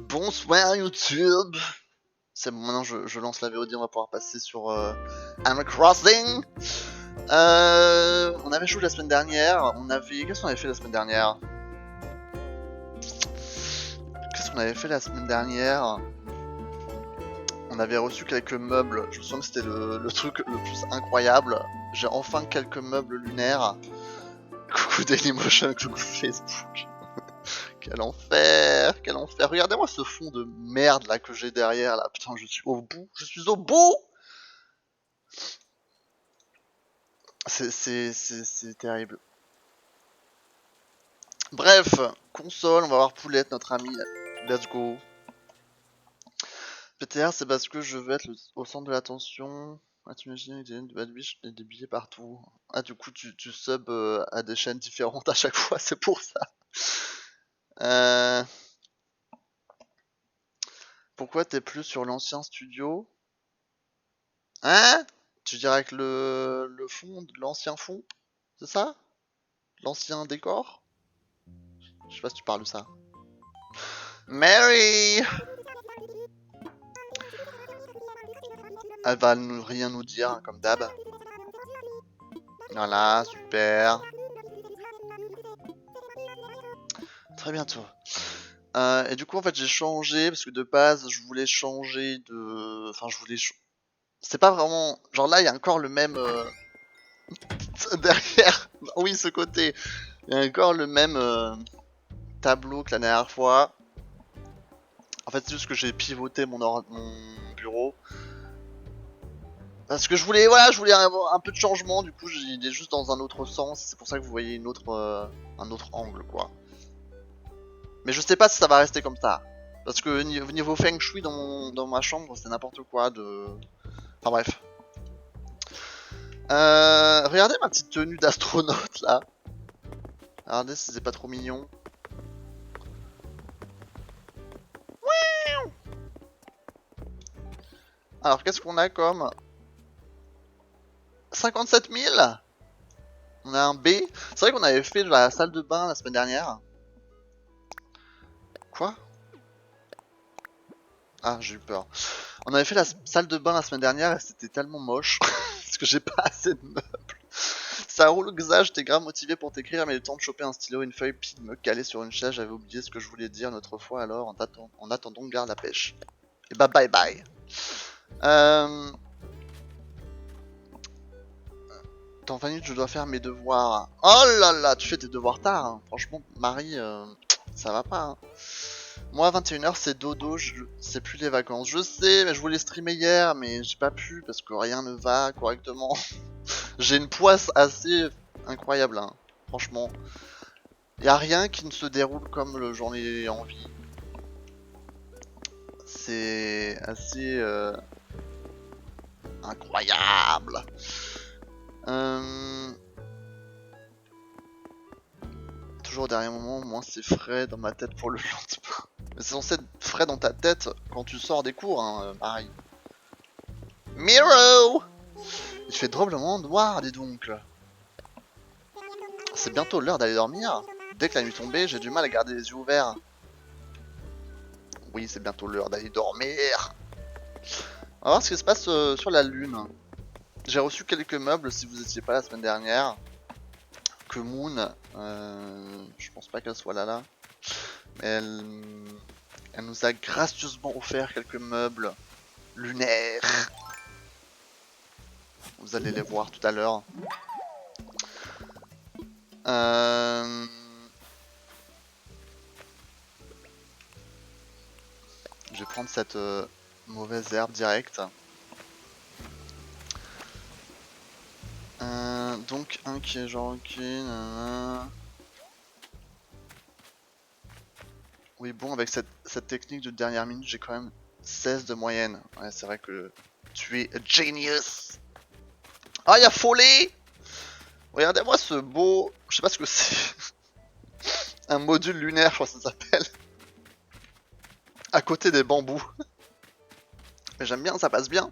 Bonsoir YouTube. C'est bon, maintenant je lance la VOD, on va pouvoir passer sur Animal Crossing. On avait joué la semaine dernière, Qu'est-ce qu'on avait fait la semaine dernière? On avait reçu quelques meubles, je me souviens que c'était le truc le plus incroyable. J'ai enfin quelques meubles lunaires. Coucou Dailymotion, coucou Facebook. Quel enfer, quel enfer. Regardez-moi ce fond de merde là que j'ai derrière là. Putain, je suis au bout. C'est terrible. Bref, console, on va voir Poulette, notre ami. Let's go. PTR, c'est parce que je veux être au centre de l'attention. Ah, tu imagines que j'ai une bad wish et des billets partout. Ah, du coup, tu subs à des chaînes différentes à chaque fois, c'est pour ça. Pourquoi t'es plus sur l'ancien studio? Hein? Tu dirais que le fond, l'ancien fond? C'est ça? L'ancien décor? Je sais pas si tu parles de ça. Mary! Elle va rien nous dire, hein, comme d'hab. Voilà, super. Très bientôt. Et du coup, en fait, j'ai changé, parce que de base, je voulais changer de... Enfin, c'est pas vraiment... Genre là, il y a encore le même... Derrière, oui, ce côté. Il y a encore le même tableau que la dernière fois. En fait, c'est juste que j'ai pivoté mon bureau. Parce que je voulais avoir un peu de changement, du coup, il est juste dans un autre sens. C'est pour ça que vous voyez un autre angle, quoi. Mais je sais pas si ça va rester comme ça. Parce que niveau feng shui dans ma chambre, c'est n'importe quoi de... Enfin bref. Regardez ma petite tenue d'astronaute là. Regardez si c'est pas trop mignon. Alors qu'est-ce qu'on a comme 57 000. On a un B. C'est vrai qu'on avait fait la salle de bain la semaine dernière. Quoi? Ah, j'ai eu peur. On avait fait la salle de bain la semaine dernière et c'était tellement moche. Parce que j'ai pas assez de meubles. Ça roule Xa, j'étais grave motivé pour t'écrire, mais le temps de choper un stylo, une feuille, puis de me caler sur une chaise, j'avais oublié ce que je voulais dire une autre fois, alors en attendant, garde la pêche. Et bah bye bye. Dans 20 minutes, je dois faire mes devoirs. Oh là là, tu fais tes devoirs tard. Hein. Franchement, Marie, ça va pas. Hein. Moi, 21h, c'est dodo, c'est plus les vacances. Je sais, mais je voulais streamer hier, mais j'ai pas pu parce que rien ne va correctement. J'ai une poisse assez incroyable, hein. Franchement. Y a rien qui ne se déroule comme j'en ai envie. C'est assez incroyable. Toujours au dernier moment, moins c'est frais dans ma tête pour le lendemain. Mais c'est censé être frais dans ta tête quand tu sors des cours, hein, Marie. Miro! Il fait drôlement noir, dis donc. C'est bientôt l'heure d'aller dormir. Dès que la nuit tombée, j'ai du mal à garder les yeux ouverts. Oui, c'est bientôt l'heure d'aller dormir. On va voir ce qui se passe sur la lune. J'ai reçu quelques meubles si vous étiez pas la semaine dernière. Que Moon, je pense pas qu'elle soit là. Mais elle nous a gracieusement offert quelques meubles lunaires. Vous allez les voir tout à l'heure. Je vais prendre cette mauvaise herbe directe. Donc un qui est genre ok. Oui bon, avec cette technique de dernière minute, j'ai quand même 16 de moyenne. Ouais, c'est vrai que tu es a genius. Ah, y'a Follet. Regardez-moi ce beau... Je sais pas ce que c'est. Un module lunaire, je crois que ça s'appelle. À côté des bambous. Mais j'aime bien, ça passe bien.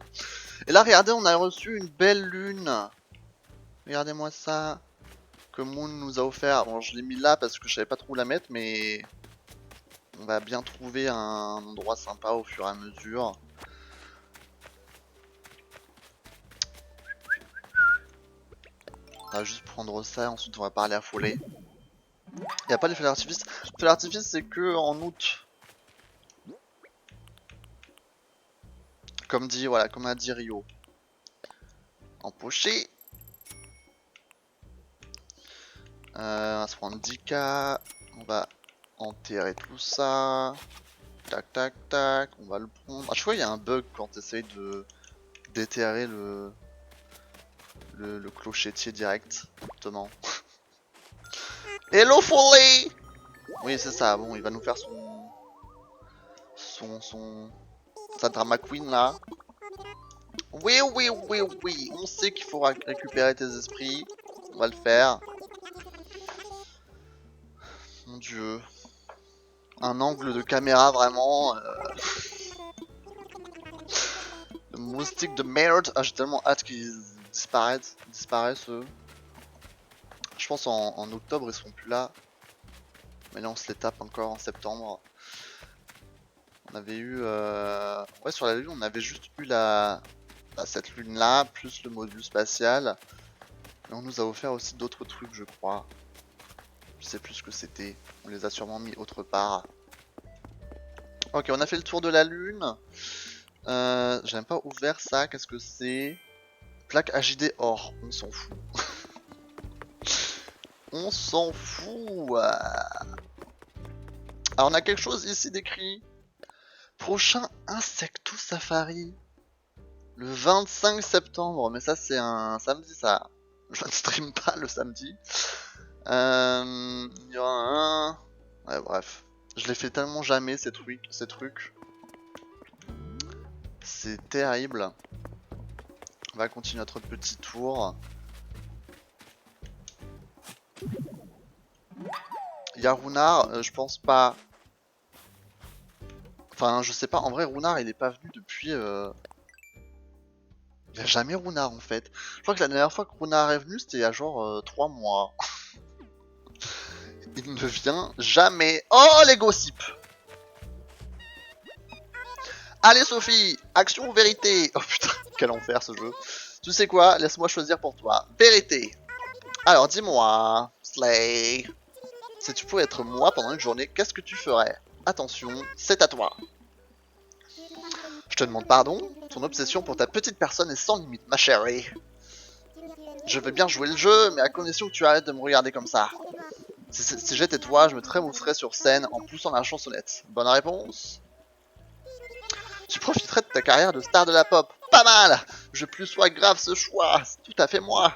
Et là, regardez, on a reçu une belle lune. Regardez-moi ça. Que Moon nous a offert. Bon, je l'ai mis là parce que je savais pas trop où la mettre, mais... On va bien trouver un endroit sympa au fur et à mesure. On va juste prendre ça, ensuite on va parler à Follet. Il n'y a pas les feux d'artifice. Les feux d'artifice c'est que en août. Comme dit, voilà, comme a dit Rio. Empoché. On va se prendre 10k. On va enterrer tout ça. Tac tac tac. On va le prendre. Ah, je crois qu'il y a un bug quand tu essayes de déterrer le clochetier direct. Exactement. Hello Follet. Oui c'est ça, bon il va nous faire sa drama queen là. Oui, on sait qu'il faut récupérer tes esprits. On va le faire. Mon dieu. Un angle de caméra vraiment... Le moustique de merde. Ah, j'ai tellement hâte qu'ils disparaissent eux. Je pense en octobre ils seront plus là. Mais là on se les tape encore en septembre. On avait eu... Ouais, sur la lune on avait juste eu cette lune là, plus le module spatial. Et on nous a offert aussi d'autres trucs je crois. Je sais plus ce que c'était. On les a sûrement mis autre part. Ok, on a fait le tour de la lune. J'ai même pas ouvert ça. Qu'est-ce que c'est? Plaque AJD or. On s'en fout. On s'en fout. Alors on a quelque chose ici décrit. Prochain Insecto Safari. Le 25 septembre. Mais ça c'est un samedi ça. Je ne stream pas le samedi. Il y aura un... Ouais bref. Je les fais tellement jamais ces trucs. C'est terrible. On va continuer notre petit tour. Il y a Runar, je pense pas. Enfin, je sais pas. En vrai, Runar, il est pas venu depuis... Il y a jamais Runar en fait. Je crois que la dernière fois que Runar est venu, c'était il y a genre 3 mois. Il ne vient jamais. Oh, les gossips! Allez, Sophie! Action ou vérité? Oh putain, quel enfer ce jeu. Tu sais quoi? Laisse-moi choisir pour toi. Vérité. Alors, dis-moi, Slay. Si tu pouvais être moi pendant une journée, qu'est-ce que tu ferais? Attention, c'est à toi. Je te demande pardon, ton obsession pour ta petite personne est sans limite, ma chérie. Je veux bien jouer le jeu, mais à condition que tu arrêtes de me regarder comme ça. Si j'étais toi, je me trémousserais sur scène en poussant la chansonnette. Bonne réponse? Tu profiterais de ta carrière de star de la pop. Pas mal! Je plus sois grave ce choix, c'est tout à fait moi.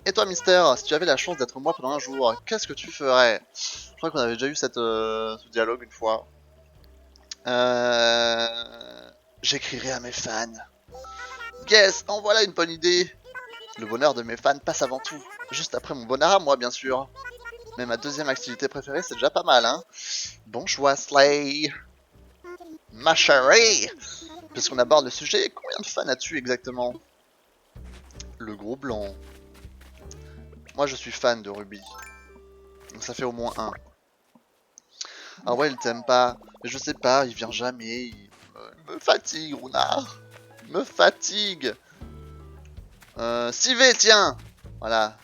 Et toi, Mister, si tu avais la chance d'être moi pendant un jour, qu'est-ce que tu ferais? Je crois qu'on avait déjà eu ce dialogue une fois. J'écrirai à mes fans. Yes, en voilà une bonne idée. Le bonheur de mes fans passe avant tout. Juste après mon bonheur à moi, bien sûr. Mais ma deuxième activité préférée, c'est déjà pas mal, hein. Bon choix, Slay. Ma chérie. Puisqu'on aborde le sujet, combien de fans as-tu exactement? Le gros blanc. Moi, je suis fan de Ruby. Donc ça fait au moins un. Ah ouais, il t'aime pas. Mais je sais pas, il vient jamais. Il me fatigue, Runar. Il me fatigue. Sivé, tiens. Voilà.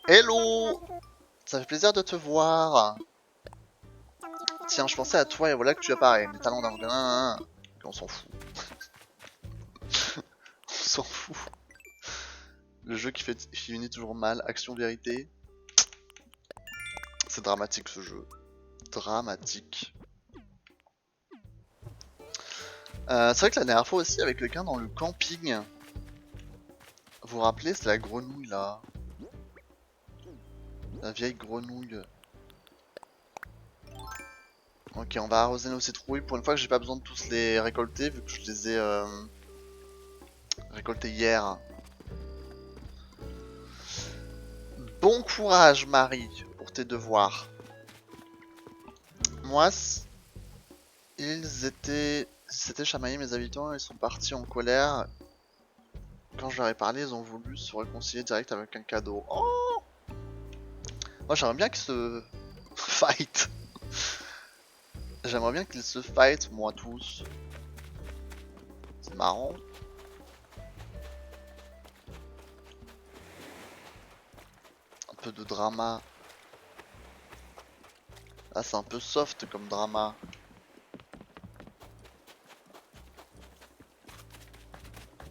Hello. Ça fait plaisir de te voir. Tiens, je pensais à toi et voilà que tu apparais. Mes talents d'un... On s'en fout. On s'en fout. Le jeu qui finit toujours mal. Action vérité. C'est dramatique ce jeu. Dramatique. C'est vrai que la dernière fois aussi avec quelqu'un dans le camping. Vous vous rappelez, c'est la grenouille là. La vieille grenouille. Ok, on va arroser nos citrouilles. Pour une fois que j'ai pas besoin de tous les récolter, vu que je les ai récoltés hier. Bon courage, Marie, pour tes devoirs. Moi, s'étaient chamaillés mes habitants, ils sont partis en colère. Quand je leur ai parlé, ils ont voulu se réconcilier direct avec un cadeau. Oh! Moi, j'aimerais bien qu'ils se fight. J'aimerais bien qu'ils se fight, moi tous. C'est marrant. Un peu de drama. Ah, c'est un peu soft comme drama.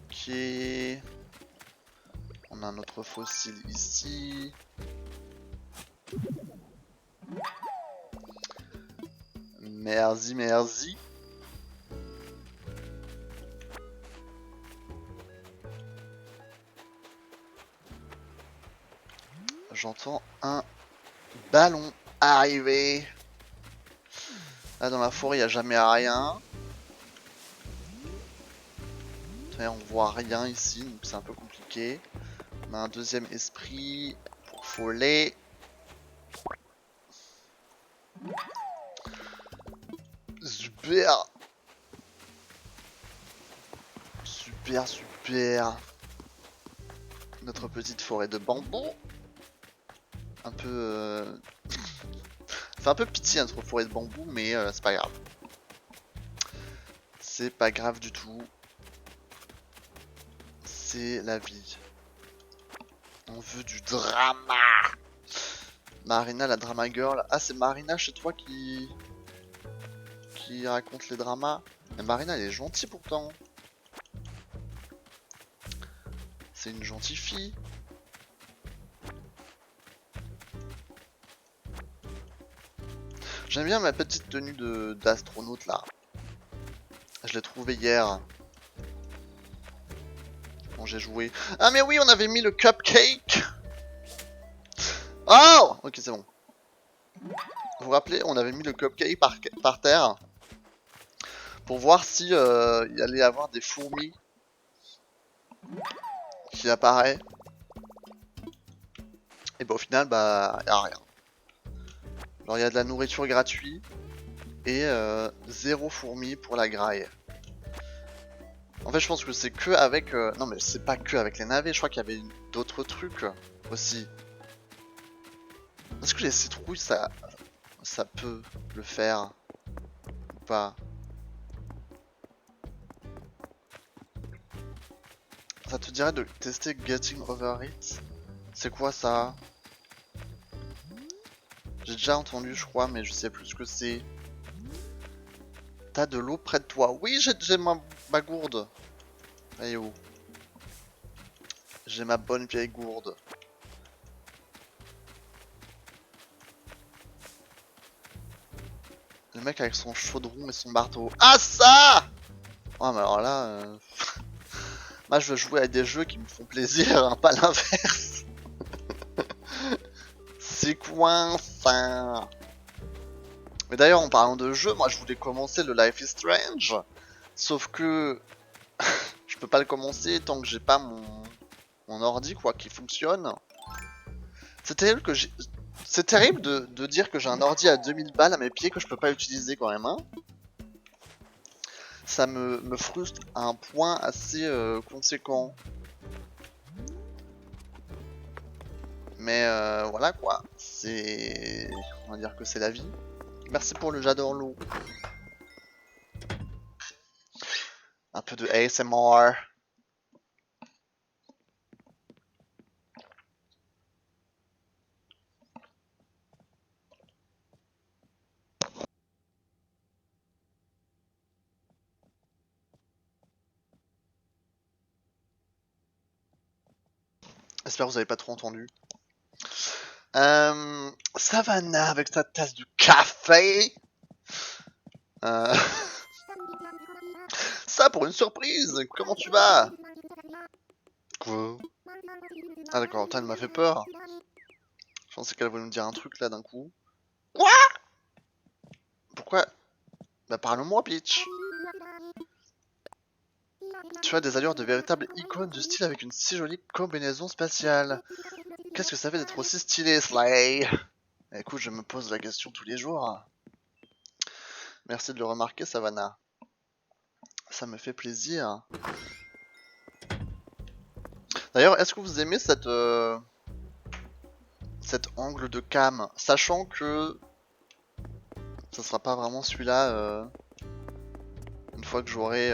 Ok. On a un autre fossile ici. Merci, merci. J'entends un ballon arriver. Là dans la forêt il n'y a jamais rien. On voit rien ici, donc c'est un peu compliqué. On a un deuxième esprit pour Follet. Super. Super, super. Notre petite forêt de bambou. Un peu... C'est un peu pitié notre forêt de bambou, mais c'est pas grave. C'est pas grave du tout. C'est la vie. On veut du drama. Marina, la drama girl. Ah, c'est Marina chez toi qui raconte les dramas. Mais Marina, elle est gentille pourtant. C'est une gentille fille. J'aime bien ma petite tenue d'astronaute là. Je l'ai trouvée hier. Quand j'ai joué. Ah mais oui, on avait mis le cupcake. Oh, ok, c'est bon. Vous vous rappelez, on avait mis le cupcake par terre. Pour voir si il allait y avoir des fourmis qui apparaissent. Et bah au final, bah y a rien. Alors il y a de la nourriture gratuite. Et 0 fourmis pour la graille. En fait je pense que c'est que avec... Non mais c'est pas que avec les navets, je crois qu'il y avait d'autres trucs aussi. Est-ce que les citrouilles ça peut le faire ou pas? Ça te dirait de tester Getting Over It? C'est quoi ça? J'ai déjà entendu je crois mais je sais plus ce que c'est. T'as de l'eau près de toi? Oui j'ai ma gourde. Elle est où? J'ai ma bonne vieille gourde. Le mec avec son chaudron et son marteau. Ah ça! Oh mais alors là... Moi je veux jouer à des jeux qui me font plaisir, hein, pas l'inverse. C'est quoi ça? Mais d'ailleurs en parlant de jeux, moi je voulais commencer le Life is Strange. Sauf que... je peux pas le commencer tant que j'ai pas mon ordi quoi qui fonctionne. C'est terrible que j'ai... C'est terrible de dire que j'ai un ordi à 2000 balles à mes pieds que je peux pas utiliser quand même, hein. Ça me frustre à un point assez conséquent. Mais voilà quoi, c'est... On va dire que c'est la vie. Merci pour le j'adore l'eau. Un peu de ASMR. J'espère que vous avez pas trop entendu. Savannah avec sa tasse de café. Euh... Ça pour une surprise. Comment tu vas? Quoi? Ah d'accord, elle m'a fait peur. Je pensais qu'elle voulait nous dire un truc là d'un coup. Quoi? Pourquoi? Bah parle-moi, bitch. Tu as des allures de véritable icône de style avec une si jolie combinaison spatiale. Qu'est-ce que ça fait d'être aussi stylé, Slay? Écoute, je me pose la question tous les jours. Merci de le remarquer, Savannah. Ça me fait plaisir. D'ailleurs, est-ce que vous aimez cet angle de cam? Sachant que ça sera pas vraiment celui-là une fois que j'aurai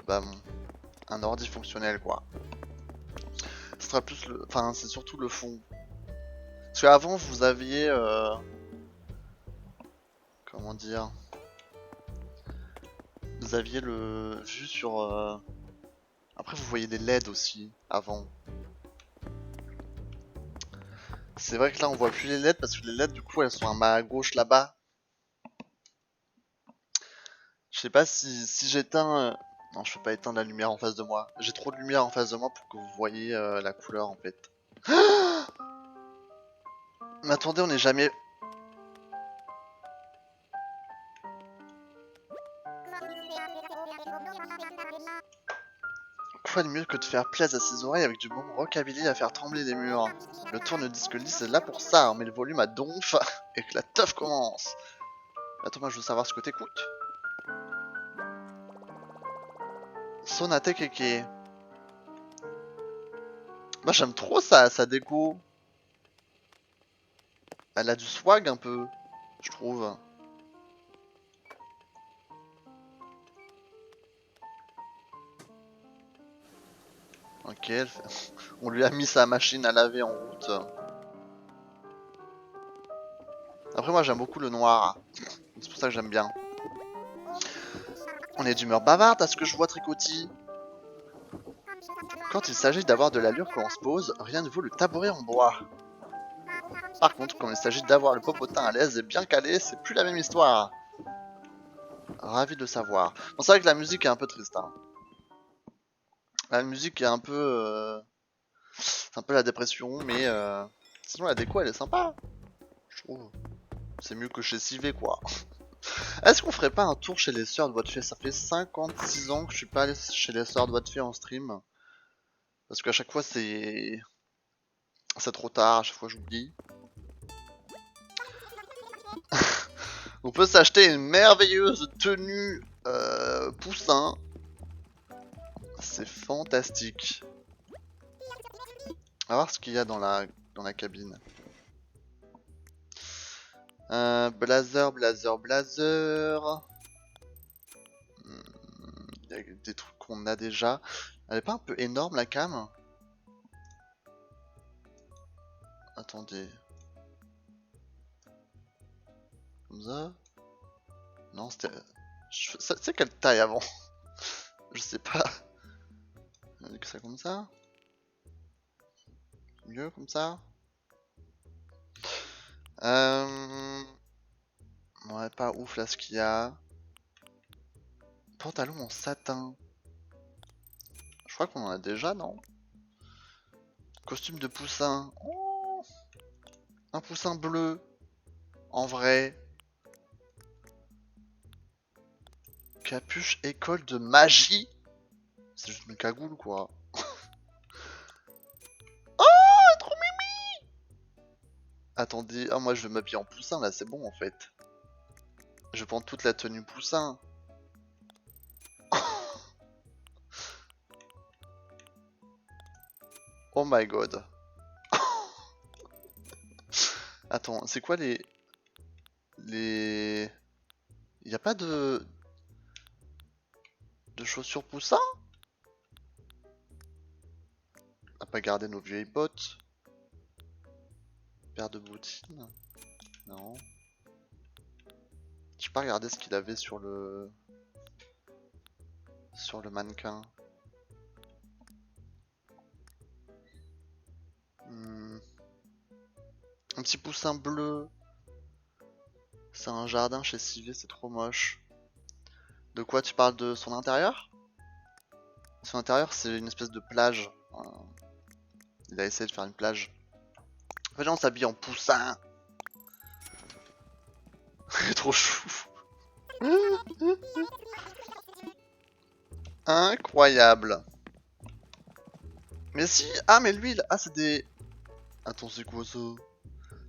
bah, un ordi fonctionnel quoi. Ce sera plus le... Enfin c'est surtout le fond. Parce qu'avant vous aviez comment dire, vous aviez le vue sur après vous voyez des LED aussi avant. C'est vrai que là on voit plus les LED parce que les LED du coup elles sont à gauche là-bas. Je sais pas si j'éteins... Non, je peux pas éteindre la lumière en face de moi. J'ai trop de lumière en face de moi pour que vous voyez la couleur en fait. Mais attendez, on n'est jamais... Quoi de mieux que de faire plaisir à ses oreilles avec du bon rockabilly à faire trembler les murs. Le tourne-disque lisse est là pour ça, on met le volume à donf et que la teuf commence. Attends, moi je veux savoir ce que t'écoutes. Sonate Keke. Moi j'aime trop ça, sa déco. Elle a du swag un peu, je trouve. Ok, on lui a mis sa machine à laver en route. Après moi j'aime beaucoup le noir. C'est pour ça que j'aime bien. On est d'humeur bavarde à ce que je vois Tricotti. Quand il s'agit d'avoir de l'allure quand on se pose, rien ne vaut le tabouret en bois. Par contre, quand il s'agit d'avoir le popotin à l'aise et bien calé, c'est plus la même histoire. Ravi de savoir. Bon, c'est vrai que la musique est un peu triste. Hein. La musique est un peu... c'est un peu la dépression, mais... Sinon la déco elle est sympa. Je trouve. C'est mieux que chez Civé quoi. Est-ce qu'on ferait pas un tour chez les sœurs de votre fée? Ça fait 56 ans que je suis pas allé chez les sœurs de votre fée en stream. Parce qu'à chaque fois c'est trop tard, à chaque fois j'oublie. On peut s'acheter une merveilleuse tenue poussin. C'est fantastique. On va voir ce qu'il y a dans la cabine. Blazer. Il y a des trucs qu'on a déjà. Elle est pas un peu énorme la cam? Attendez. Comme ça? Non, c'était... C'est quelle taille avant? Je sais pas. Que ça comme ça? Mieux comme ça? Ouais, pas ouf là ce qu'il y a. Pantalon en satin. Je crois qu'on en a déjà, non? Costume de poussin. Oh, un poussin bleu. En vrai. Capuche école de magie. C'est juste une cagoule quoi. Oh, trop mimi. Attendez, ah moi je vais m'habiller en poussin là, c'est bon en fait. Je vais prendre toute la tenue poussin. Oh my god. Attends, c'est quoi les... Y a pas de chaussures poussin? On a pas gardé nos vieilles bottes. Paire de bottines. Non. J'ai pas regardé ce qu'il avait sur le mannequin. Un petit poussin bleu. C'est un jardin chez Civé, c'est trop moche. De quoi tu parles? De son intérieur? Son intérieur c'est une espèce de plage. Il a essayé de faire une plage. En fait on s'habille en poussin. Il est trop chou. Incroyable. Mais si, ah mais l'huile, ah c'est des... Attends c'est quoi ça?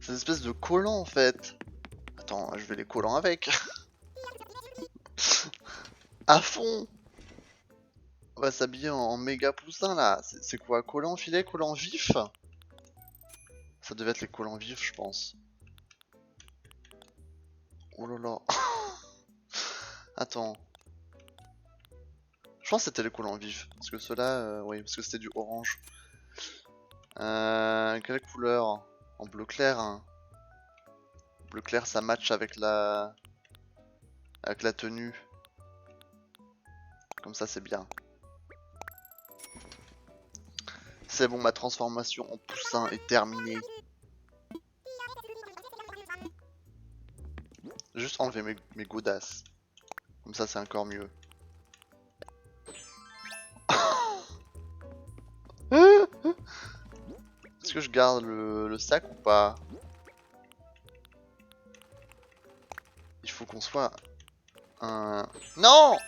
C'est des espèces de collants en fait. Attends, je vais les collants avec. À fond. On va s'habiller en méga poussin là. C'est quoi? Collant filet, collant vif? Ça devait être les collants vifs je pense. Oh là là. Attends. Je pense que c'était le collant vif. Parce que ceux-là, oui, parce que c'était du orange. Quelle couleur? En bleu clair. Hein. Bleu clair, ça match avec la tenue. Comme ça, c'est bien. C'est bon, ma transformation en poussin est terminée. Juste enlever mes godasses. Comme ça, c'est encore mieux. Est-ce que je garde le sac ou pas? Il faut qu'on soit un... Non!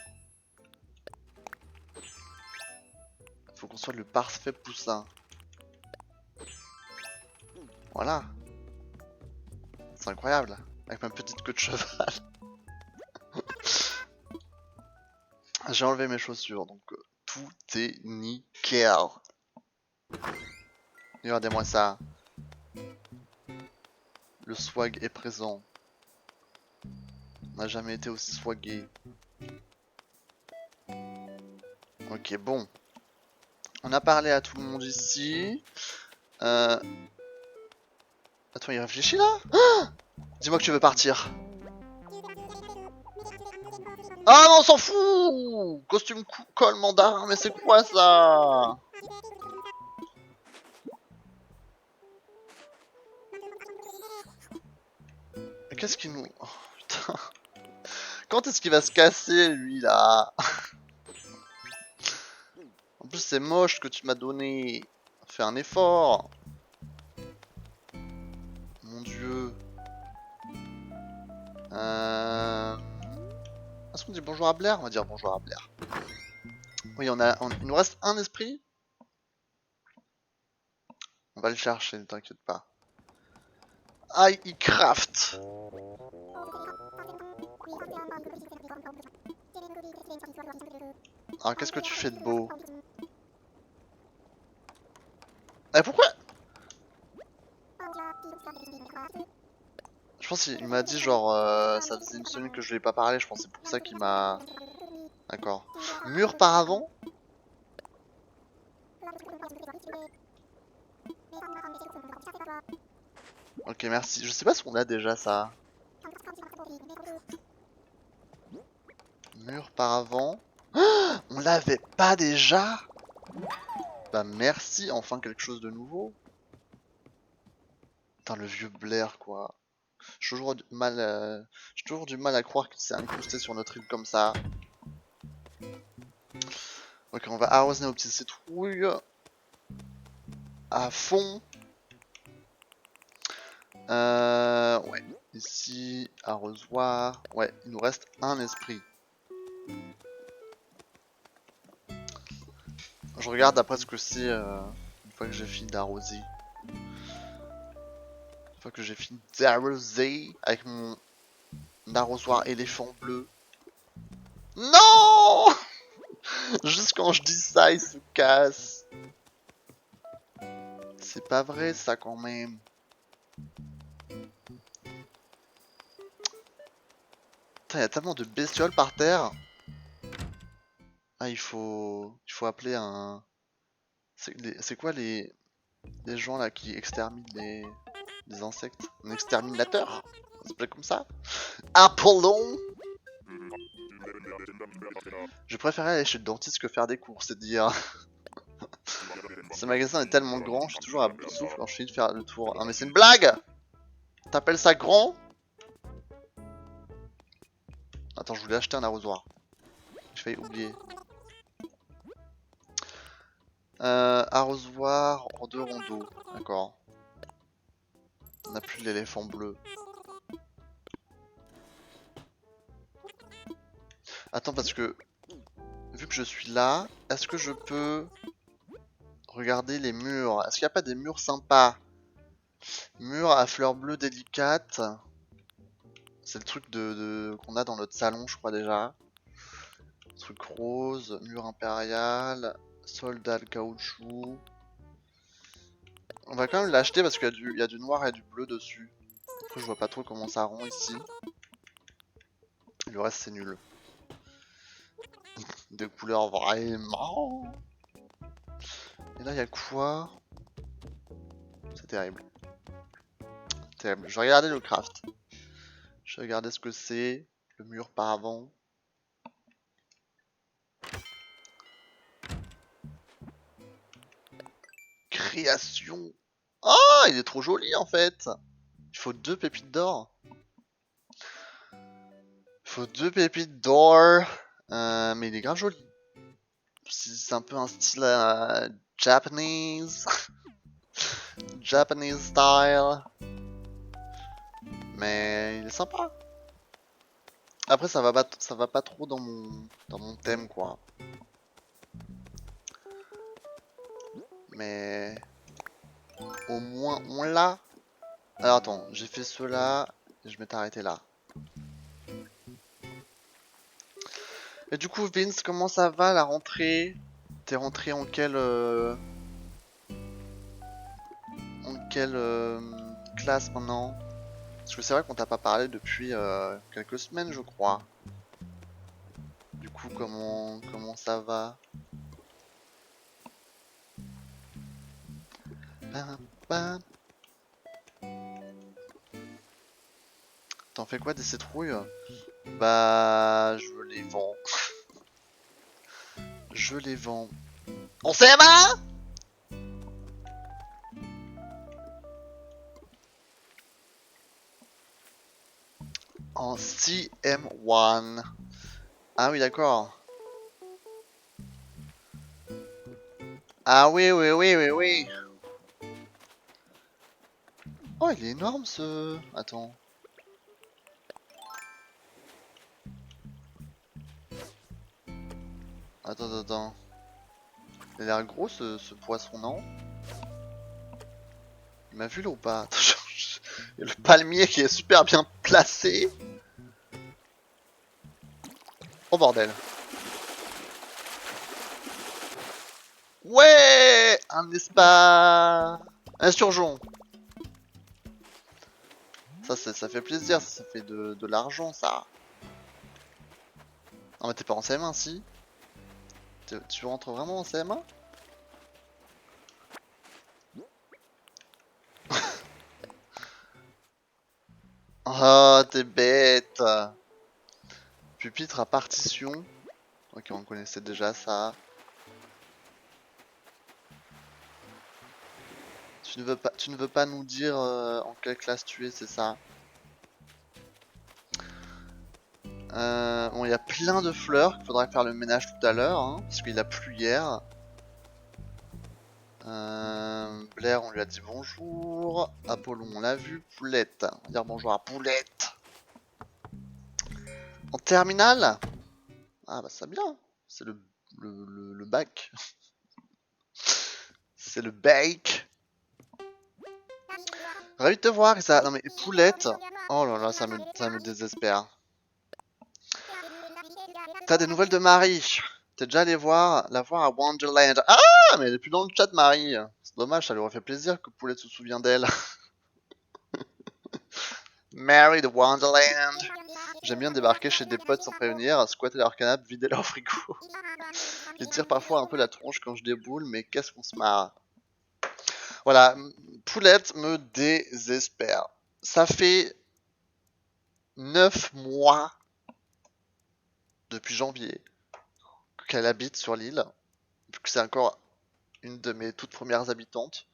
Il faut qu'on soit le parfait poussin. Voilà. C'est incroyable. Avec ma petite queue de cheval. J'ai enlevé mes chaussures, donc tout est nickel. Regardez-moi ça. Le swag est présent. On n'a jamais été aussi swagué. Ok, bon. On a parlé à tout le monde ici. Attends, il réfléchit là? Dis-moi que tu veux partir. Ah non, on s'en fout! Costume col mandarin, mais c'est quoi ça? Qu'est-ce qu'il nous... Oh, putain. Quand est-ce qu'il va se casser, lui, là? En plus, c'est moche ce que tu m'as donné. Fais un effort. Mon dieu. Est-ce qu'on dit bonjour à Blair? On va dire bonjour à Blair. Oui, il nous reste un esprit. On va le chercher, ne t'inquiète pas. Ah, il craft. Alors, qu'est-ce que tu fais de beau? Eh, pourquoi? Je pense qu'il m'a dit genre ça faisait une semaine que je lui ai pas parlé, je pense que c'est pour ça qu'il m'a... D'accord. Mur par avant? Ok, merci. Je sais pas si on a déjà ça. Mur par avant. On l'avait pas déjà? Bah merci, enfin quelque chose de nouveau. Putain, le vieux Blair quoi. J'ai toujours du mal à croire qu'il s'est incrusté sur notre île comme ça. Ok, on va arroser nos petites citrouilles. À fond. Ouais. Ici, arrosoir. Ouais, il nous reste un esprit. Je regarde après ce que c'est une fois que j'ai fini d'arroser. Une fois que j'ai fini d'arroser avec mon arrosoir éléphant bleu. Non! Juste quand je dis ça, il se casse. C'est pas vrai ça quand même. Putain, il y a tellement de bestioles par terre. Ah, il faut appeler un... C'est quoi les gens là qui exterminent les insectes? Un exterminateur? Ça s'appelle comme ça? Apollon! Je préférais aller chez le dentiste que faire des courses, c'est dire. Ce magasin est tellement grand, je suis toujours à bout de souffle quand je finis de faire le tour. Non mais c'est une blague! T'appelles ça grand? Attends, je voulais acheter un arrosoir. J'ai failli oublier. Arrosoir en 2 rondeaux. D'accord. On n'a plus l'éléphant bleu. Attends, parce que... Vu que je suis là, est-ce que je peux... Regarder les murs? Est-ce qu'il n'y a pas des murs sympas? Murs à fleurs bleues délicates. C'est le truc qu'on a dans notre salon, je crois déjà. Truc rose, mur impérial, soldat de caoutchouc. On va quand même l'acheter parce qu'il y a du noir et du bleu dessus. Après, je vois pas trop comment ça rend ici. Le reste c'est nul. Des couleurs vraiment. Et là il y a quoi? C'est terrible. Terrible. Je vais regarder le craft. Je vais regarder ce que c'est. Le mur par avant. Création. Ah, il est trop joli en fait. Il faut 2 pépites d'or. Il faut 2 pépites d'or. Mais il est grave joli. C'est un peu un style Japanese. Japanese style. Mais il est sympa. Après ça va pas trop dans mon thème quoi. Mais au moins on l'a. Alors attends, j'ai fait cela et je m'étais arrêté là. Et du coup Vince, comment ça va la rentrée? T'es rentré en quelle classe maintenant? Parce que c'est vrai qu'on t'a pas parlé depuis quelques semaines je crois. Du coup comment ça va? Pam, pam. T'en fais quoi des citrouilles? Bah je les vends. Je les vends. On CMA? En CM1. Ah oui d'accord. Ah oui oui oui oui oui. Oh il est énorme ce... Attends. Attends. Il a l'air gros ce poisson non? Il m'a vu là ou pas? Il y a le palmier qui est super bien placé. Oh bordel. Ouais, un espace. Un surgeon. Ça fait plaisir, ça fait de l'argent ça. Non mais t'es pas en CM1 si? Tu rentres vraiment en CM1? Oh t'es bête. Pupitre à partition. Ok on connaissait déjà ça. Tu ne veux pas nous dire en quelle classe tu es, c'est ça? Bon, il y a plein de fleurs qu'il faudra faire le ménage tout à l'heure, hein, parce qu'il a plu hier. Blair, on lui a dit bonjour. Apollon, on l'a vu. Poulette, on va dire bonjour à Poulette. En terminale? Ah bah c'est bien. C'est le bac. C'est le bake. Ravi de te voir, et ça. Non mais Poulette. Oh là là, ça me désespère. T'as des nouvelles de Marie? T'es déjà allé la voir à Wonderland. Ah, mais elle est plus dans le chat, Marie. C'est dommage, ça lui aurait fait plaisir que Poulette se souvienne d'elle. Mary de Wonderland. J'aime bien débarquer chez des potes sans prévenir, squatter leur canapé, vider leur frigo. Je tire parfois un peu la tronche quand je déboule, mais qu'est-ce qu'on se marre. Voilà, Poulette me désespère. Ça fait 9 mois depuis janvier qu'elle habite sur l'île, vu que c'est encore une de mes toutes premières habitantes.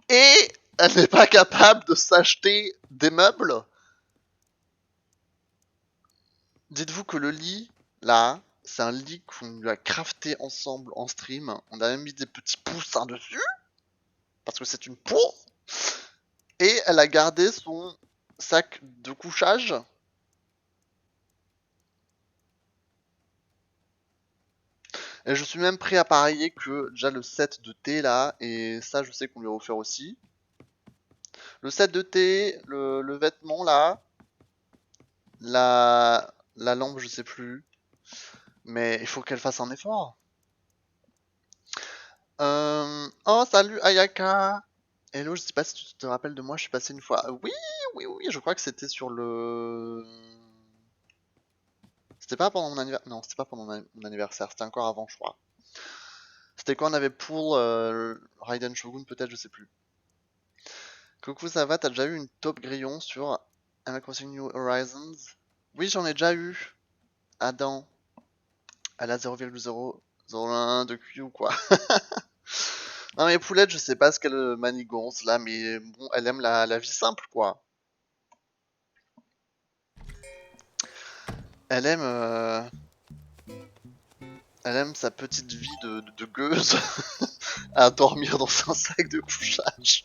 Et elle n'est pas capable de s'acheter des meubles. Dites-vous que le lit, là, c'est un lit qu'on lui a crafté ensemble en stream. On a même mis des petits poussins dessus, parce que c'est une peau. Et elle a gardé son sac de couchage. Et je suis même prêt à parier que déjà le set de thé là, et ça je sais qu'on lui a offert aussi. Le set de thé, le vêtement là, la lampe je sais plus. Mais il faut qu'elle fasse un effort. Oh salut Ayaka. Hello, je sais pas si tu te rappelles de moi, je suis passé une fois. Oui, je crois que c'était sur le... C'était pas pendant mon anniversaire. Non, c'était pas pendant mon anniversaire, c'était encore avant, je crois. C'était quand on avait pour Raiden Shogun, peut-être, je sais plus. Coucou, ça va? T'as déjà eu une top grillon sur Animal Crossing New Horizons? Oui, j'en ai déjà eu. Adam. Elle a 0,001 de QI ou quoi? Non mais Poulette, je sais pas ce qu'elle manigance là, mais bon, elle aime la vie simple, quoi. Elle aime, elle aime sa petite vie de gueuse à dormir dans un sac de couchage.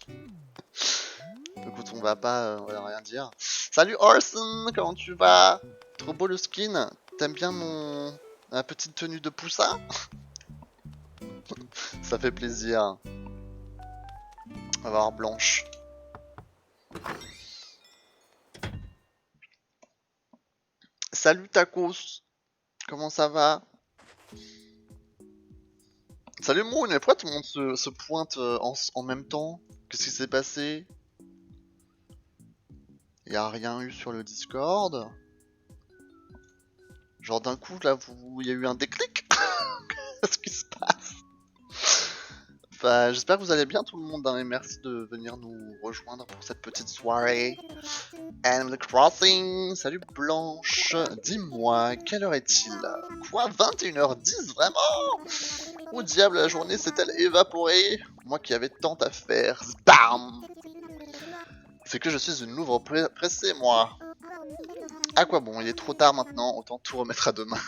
Écoute, on va rien dire. Salut Orson, comment tu vas? Trop beau le skin. T'aimes bien ma petite tenue de poussin? Ça fait plaisir. On va voir Blanche. Salut Tacos, comment ça va? Salut Moon, mais pourquoi tout le monde se pointe en même temps? Qu'est-ce qui s'est passé? Y a rien eu sur le Discord? Genre d'un coup là, y a eu un déclic? Qu'est-ce qui se passe? Enfin, j'espère que vous allez bien tout le monde, hein, et merci de venir nous rejoindre pour cette petite soirée. Animal Crossing, salut Blanche, dis-moi, quelle heure est-il? Quoi, 21h10, vraiment? Où diable la journée s'est-elle évaporée? Moi qui avais tant à faire, bam! C'est que je suis une Louvre pressée, moi. À quoi bon, il est trop tard maintenant, autant tout remettre à demain.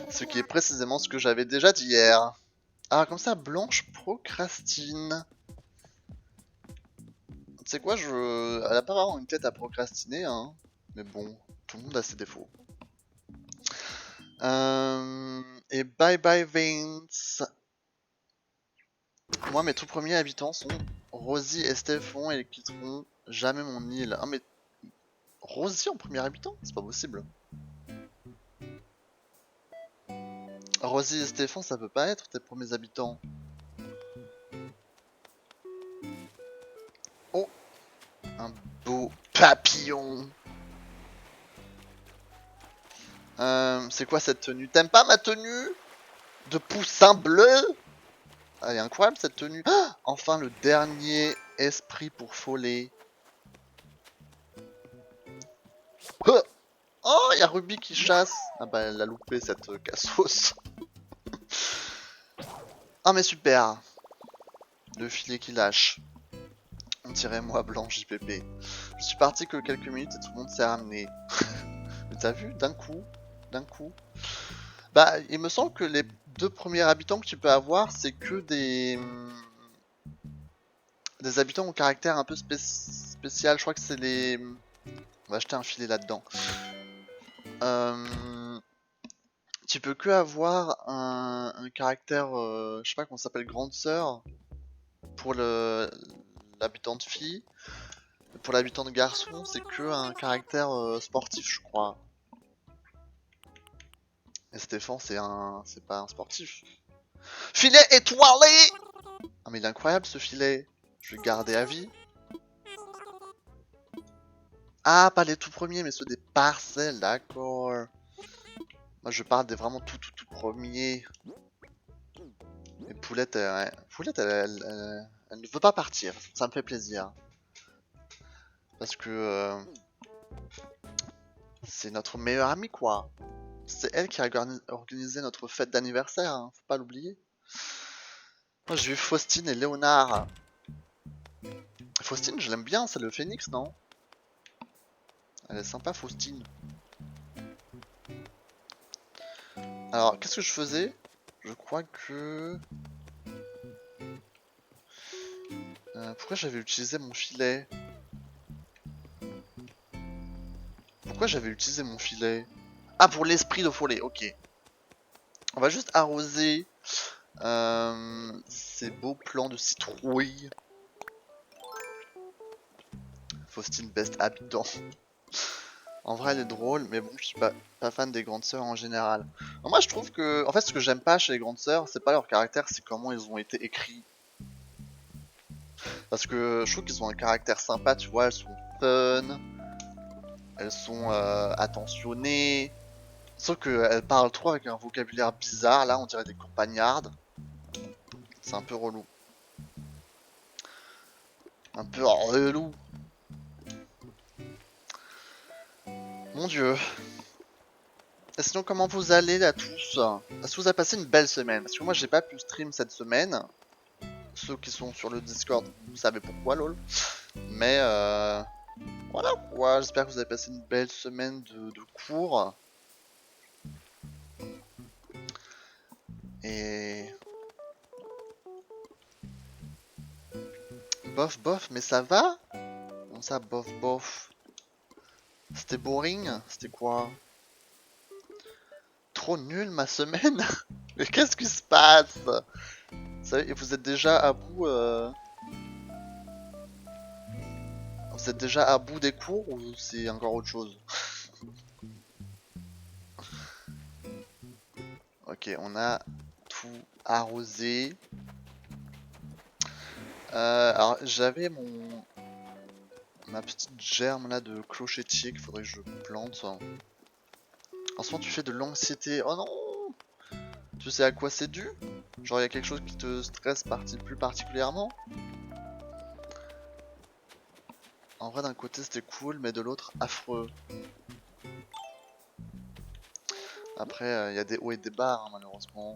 Ce qui est précisément ce que j'avais déjà dit hier. Ah, comme ça, Blanche procrastine. Tu sais quoi, elle a pas vraiment une tête à procrastiner, hein. Mais bon, tout le monde a ses défauts. Et bye bye Vince. Moi, mes tout premiers habitants sont Rosie et Stéphon et ils quitteront jamais mon île. Ah, mais Rosie en premier habitant? C'est pas possible. Rosie et Stéphane, ça peut pas être tes premiers habitants. Oh, un beau papillon. C'est quoi cette tenue? T'aimes pas ma tenue de poussin bleu? Elle est incroyable cette tenue. Ah, enfin le dernier esprit pour Follet. Oh, il y a Ruby qui chasse. Ah bah elle a loupé cette cassos. Ah mais super. Le filet qui lâche. On dirait moi blanc JPP. Je suis parti que quelques minutes et tout le monde s'est ramené. Mais t'as vu, d'un coup. Bah, il me semble que les deux premiers habitants que tu peux avoir, c'est que des habitants au caractère un peu spécial. Je crois que c'est les... On va jeter un filet là-dedans. Tu peux que avoir un caractère, je sais pas comment ça s'appelle, grande sœur pour l'habitant de fille. Pour l'habitant de garçon, c'est que un caractère sportif, je crois. Et Stéphane, c'est pas un sportif. Filet étoilé! Ah mais il est incroyable ce filet. Je vais le garder à vie. Ah, pas les tout premiers, mais ceux des parcelles, d'accord. Moi je parle des vraiment tout premiers. Et Poulette, Poulette elle ne veut pas partir. Ça me fait plaisir. Parce que c'est notre meilleure amie, quoi. C'est elle qui a organisé notre fête d'anniversaire, hein, faut pas l'oublier. Moi j'ai vu Faustine et Léonard. Faustine, je l'aime bien, c'est le phénix, non? Elle est sympa, Faustine. Alors, qu'est-ce que je faisais? Je crois que... pourquoi j'avais utilisé mon filet? Pourquoi j'avais utilisé mon filet? Ah, pour l'esprit de Follet, ok. On va juste arroser ces beaux plants de citrouille. Faustine Best Habitant. En vrai, elle est drôle, mais bon, je suis pas fan des grandes sœurs en général. Alors, moi, je trouve que, en fait, ce que j'aime pas chez les grandes sœurs, c'est pas leur caractère, c'est comment ils ont été écrits. Parce que je trouve qu'ils ont un caractère sympa, tu vois, elles sont fun, elles sont attentionnées, Sauf qu'elle parle trop avec un vocabulaire bizarre, là on dirait des campagnardes. C'est un peu relou. Un peu relou. Mon dieu. Et sinon comment vous allez là tous? Est-ce que vous avez passé une belle semaine? Parce que moi j'ai pas pu stream cette semaine. Ceux qui sont sur le Discord, vous savez pourquoi lol. Mais voilà quoi, j'espère que vous avez passé une belle semaine de cours. Et... bof bof, mais ça va? Comment ça bof bof? C'était boring? C'était quoi? Trop nul ma semaine? Mais qu'est-ce qui se passe? Vous êtes déjà à bout Vous êtes déjà à bout des cours ou c'est encore autre chose? Ok, on a tout arrosé. Alors j'avais ma petite germe là de clochetier qu'il faudrait que je plante. En ce moment tu fais de l'anxiété. Oh non! Tu sais à quoi c'est dû? Genre il y a quelque chose qui te stresse plus particulièrement? En vrai d'un côté c'était cool mais de l'autre affreux. Après il y a des hauts et des bas hein, malheureusement.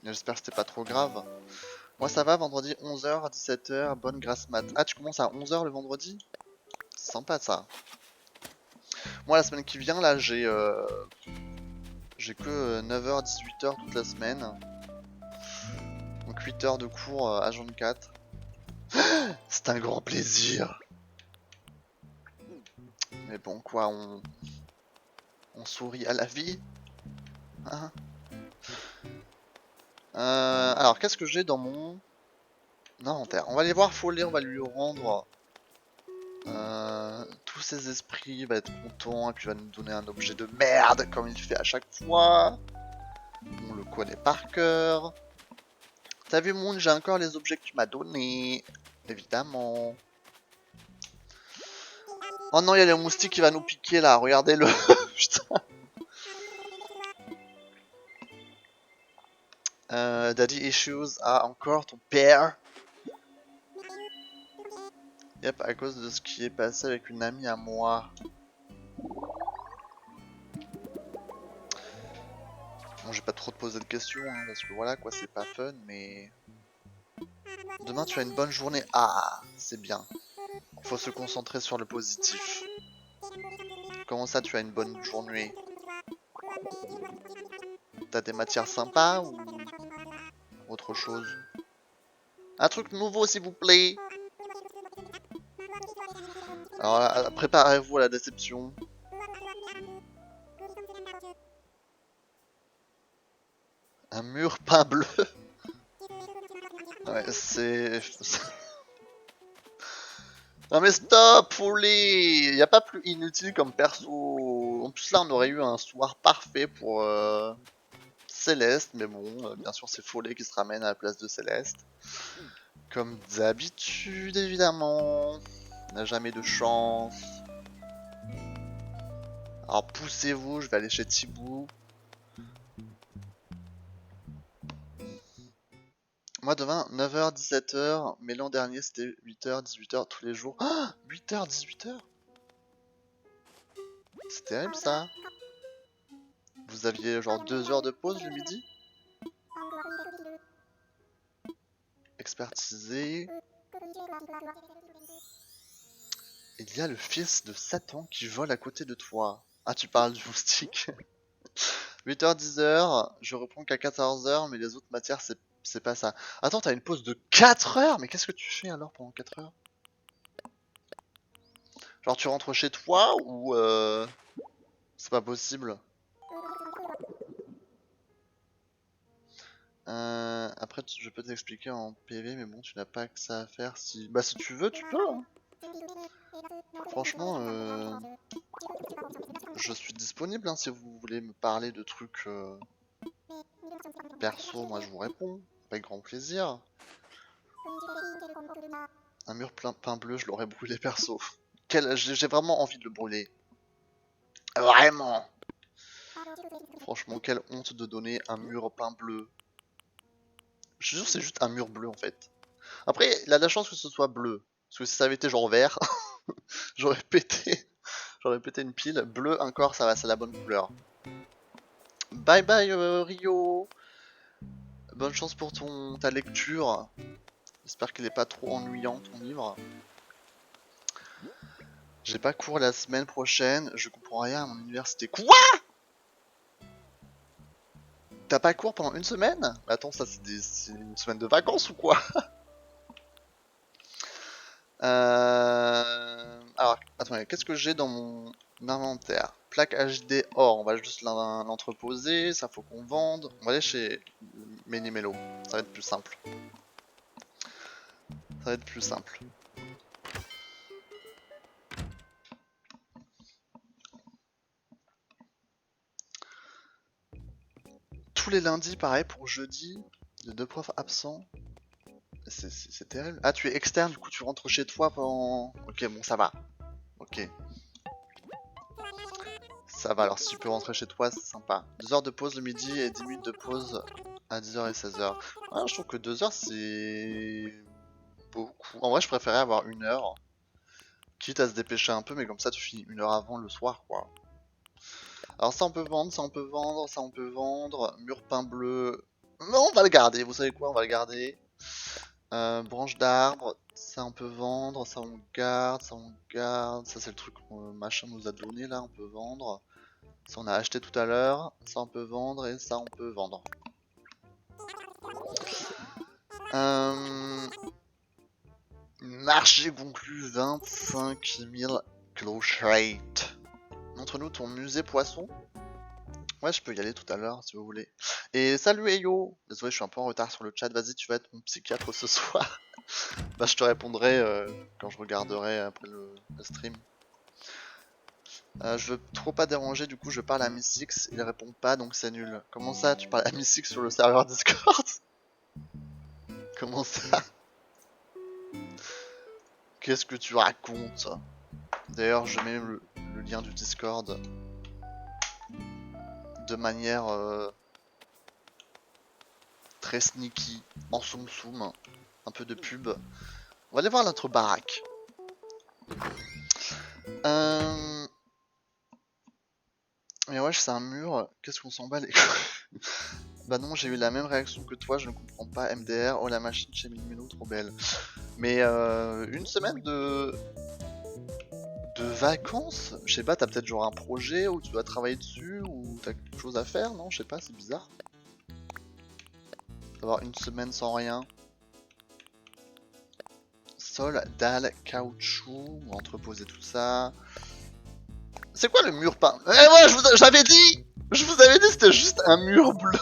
J'espère que c'était pas trop grave. Moi ça va, vendredi 11h à 17h, bonne grasse mat. Ah tu commences à 11h le vendredi? C'est sympa ça. Moi la semaine qui vient là j'ai que 9h 18h toute la semaine. Donc 8 heures de cours à 24. C'est un grand plaisir. Mais bon quoi, on sourit à la vie. Hein. Alors qu'est-ce que j'ai dans mon inventaire? On va aller voir Follet, on va lui rendre tous ses esprits, il va être content et puis il va nous donner un objet de merde comme il fait à chaque fois. On le connaît par cœur. T'as vu Moon, j'ai encore les objets que tu m'as donnés. Évidemment. Oh non, il y a le moustique qui va nous piquer là, regardez-le. Putain. Daddy Issues a encore ton père. Yep, à cause de ce qui est passé avec une amie à moi. Bon, j'ai pas trop te poser de questions, hein, parce que voilà quoi, c'est pas fun, mais... Demain tu as une bonne journée. Ah, c'est bien. Faut se concentrer sur le positif. Comment ça tu as une bonne journée? T'as des matières sympas ou autre chose? Un truc nouveau s'il vous plaît. Alors là, préparez-vous à la déception. Un mur peint bleu. Ouais, c'est... Non mais stop, Follet. Y a pas plus inutile comme perso. En plus là on aurait eu un soir parfait pour Céleste, mais bon, bien sûr c'est Follet qui se ramène à la place de Céleste. Comme d'habitude évidemment. On n'a jamais de chance. Alors poussez-vous, je vais aller chez Thibaut. Moi demain 9h 17h, mais l'an dernier c'était 8h 18h tous les jours. Ah 8h 18h. C'est terrible ça. Vous aviez genre 2 heures de pause le midi? Expertisé. Il y a le fils de Satan qui vole à côté de toi. Ah tu parles du moustique. 8h 10h, je reprends qu'à 14h, mais les autres matières c'est pas ça. Attends, t'as une pause de 4 heures? Mais qu'est-ce que tu fais alors pendant 4 heures? Genre tu rentres chez toi ou c'est pas possible? Après je peux t'expliquer en PV, mais bon tu n'as pas que ça à faire si... Bah si tu veux tu peux hein. Franchement je suis disponible hein, si vous voulez me parler de trucs perso, moi je vous réponds. Avec grand plaisir. Un mur plein peint bleu, je l'aurais brûlé perso. J'ai vraiment envie de le brûler. Vraiment. Franchement, quelle honte de donner un mur peint bleu. Je suis sûr que c'est juste un mur bleu en fait. Après, il a de la chance que ce soit bleu. Parce que si ça avait été genre vert, j'aurais pété. J'aurais pété une pile. Bleu, encore, ça va, c'est la bonne couleur. Bye bye Rio. Bonne chance pour ta lecture. J'espère qu'il est pas trop ennuyant ton livre. J'ai pas cours la semaine prochaine. Je comprends rien à mon université. Quoi? T'as pas cours pendant une semaine? Attends, ça c'est une semaine de vacances ou quoi? Alors, attendez, qu'est-ce que j'ai dans mon inventaire? Plaque HD or, on va juste l'entreposer, ça faut qu'on vende. On va aller chez Méli-Mélo, ça va être plus simple. Ça va être plus simple. Tous les lundis, pareil pour jeudi, de 2 profs absents. C'est terrible. Ah, tu es externe, du coup tu rentres chez toi pendant... Ok, bon, ça va. Ok. Ça va, alors si tu peux rentrer chez toi, c'est sympa. 2 heures de pause le midi et 10 minutes de pause à 10h et 16h. Ah, je trouve que 2 heures, c'est... beaucoup. En vrai, je préférais avoir 1 heure. Quitte à se dépêcher un peu, mais comme ça, tu finis 1 heure avant le soir, quoi. Alors ça, on peut vendre, ça, on peut vendre, ça, on peut vendre. Mur peint bleu... Non, on va le garder, vous savez quoi, on va le garder. Branche d'arbre, ça on peut vendre, ça on garde, ça on garde. Ça c'est le truc que machin nous a donné là, on peut vendre. Ça on a acheté tout à l'heure, ça on peut vendre et ça on peut vendre. Marché conclu 25 000 cloche rate. Montre-nous ton musée poisson. Ouais, je peux y aller tout à l'heure si vous voulez. Et salut Eyo. Désolé, je suis un peu en retard sur le chat. Vas-y, tu vas être mon psychiatre ce soir. Bah, je te répondrai quand je regarderai après le stream. Je veux trop pas déranger, du coup je parle à Missix, il répond pas donc c'est nul. Comment ça, tu parles à Missix sur le serveur Discord? Comment ça? Qu'est-ce que tu racontes? D'ailleurs, je mets le lien du Discord de manière très sneaky, en soum soum, un peu de pub. On va aller voir notre baraque. Mais ouais, c'est un mur, qu'est-ce qu'on s'en bat les couilles? Bah non, j'ai eu la même réaction que toi, je ne comprends pas. MDR, oh la machine chez Milmino, trop belle. Mais une semaine de vacances, je sais pas, t'as peut-être genre un projet où tu dois travailler dessus, ou t'as quelque chose à faire, non? Je sais pas, c'est bizarre. D'avoir une semaine sans rien. Sol, dalle, caoutchouc, on va entreposer tout ça. C'est quoi le mur peint? Eh ouais, j'avais dit! Je vous avais dit c'était juste un mur bleu.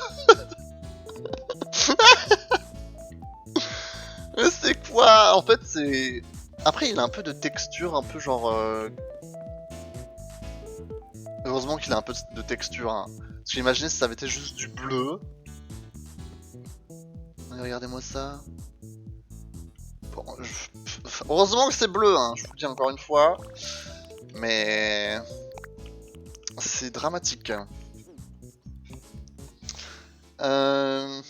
Mais c'est quoi? En fait c'est... Après il a un peu de texture, un peu genre... Heureusement qu'il a un peu de texture, hein. Parce que imaginez si ça avait été juste du bleu. Regardez-moi ça. Bon, heureusement que c'est bleu, hein, je vous le dis encore une fois. Mais... c'est dramatique. Ah,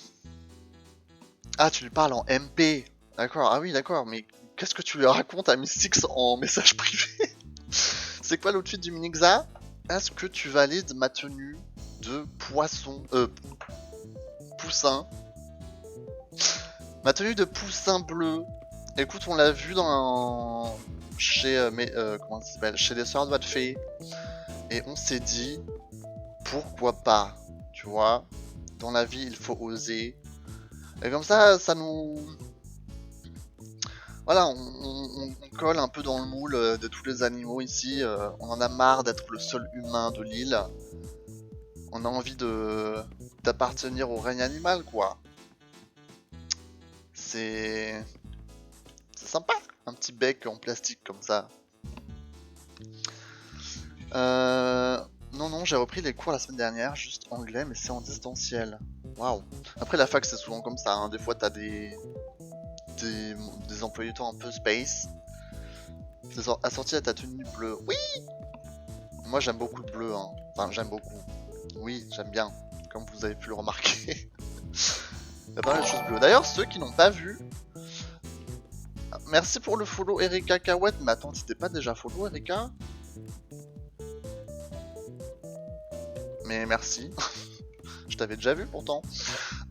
tu lui parles en MP. D'accord, ah oui, d'accord, mais qu'est-ce que tu lui racontes à Mystix en message privé? C'est quoi l'outfit du Minixa? Est-ce que tu valides ma tenue de poisson... poussin? Ma tenue de poussin bleu. Écoute, on l'a vu dans... chez... comment ça s'appelle? Chez les Sœurs de Fée. Et on s'est dit... pourquoi pas? Tu vois? Dans la vie, il faut oser. Et comme ça nous... Voilà, on colle un peu dans le moule de tous les animaux ici. On en a marre d'être le seul humain de l'île. On a envie d'appartenir au règne animal, quoi. C'est sympa, un petit bec en plastique comme ça. Non, j'ai repris les cours la semaine dernière, juste anglais, mais c'est en distanciel. Waouh. Après la fac c'est souvent comme ça, hein. Des fois t'as des emplois du temps un peu space. C'est assorti à ta tenue bleue. Oui. Moi j'aime beaucoup le bleu, hein. Enfin j'aime beaucoup. Oui, j'aime bien, comme vous avez pu le remarquer. Il y a pas mal de choses bleues. D'ailleurs, ceux qui n'ont pas vu, merci pour le follow Erika Kawet. Mais attends, t'étais pas déjà follow Erika? Mais merci. Je t'avais déjà vu pourtant.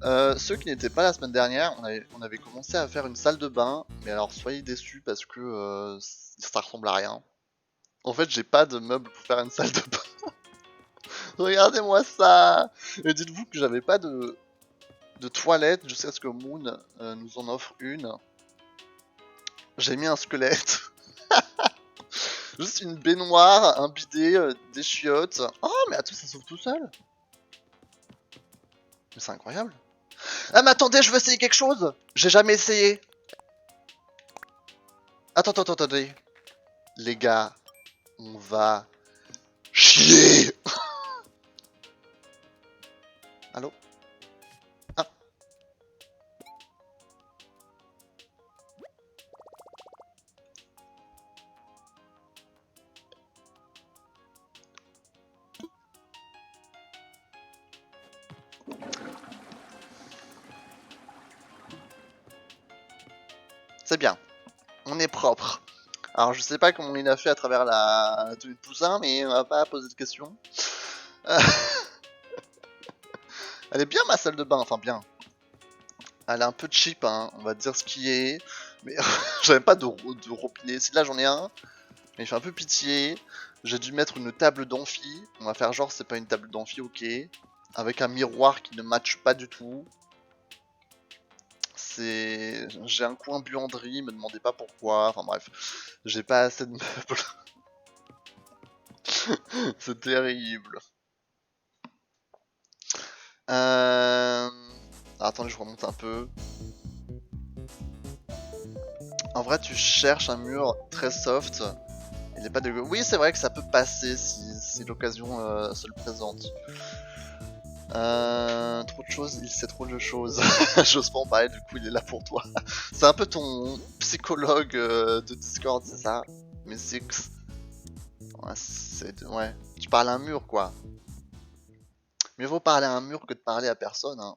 Ceux qui n'étaient pas la semaine dernière, on avait commencé à faire une salle de bain. Mais alors soyez déçus parce que ça ressemble à rien. En fait, j'ai pas de meubles pour faire une salle de bain. Regardez-moi ça. Et dites-vous que j'avais pas de toilette jusqu'à ce que Moon nous en offre une. J'ai mis un squelette. Juste une baignoire, un bidet, des chiottes. Oh, mais attends, ça s'ouvre tout seul. Mais c'est incroyable. Ah, mais attendez, je veux essayer quelque chose. J'ai jamais essayé. Attendez. Les gars, on va chier. Allô? Ah. C'est bien. On est propre. Alors, je sais pas comment il a fait à travers la tenue de poussin, mais on va pas poser de questions. Elle est bien ma salle de bain, enfin bien. Elle est un peu cheap, hein, on va dire ce qui est. Mais j'avais pas de robinet. Si là j'en ai un, mais il fait un peu pitié. J'ai dû mettre une table d'amphi. On va faire genre c'est pas une table d'amphi, ok. Avec un miroir qui ne matche pas du tout. J'ai un coin buanderie, me demandez pas pourquoi. Enfin bref, j'ai pas assez de meubles. C'est terrible. Attendez, je remonte un peu. En vrai, tu cherches un mur très soft. Il est pas dégueu. Oui, c'est vrai que ça peut passer si l'occasion se le présente. Trop de choses, il sait trop de choses. J'ose pas en parler, du coup il est là pour toi. C'est un peu ton psychologue de Discord, c'est ça? Mais c'est... Ouais, tu parles à un mur quoi. Mieux vaut parler à un mur que de parler à personne. Hein.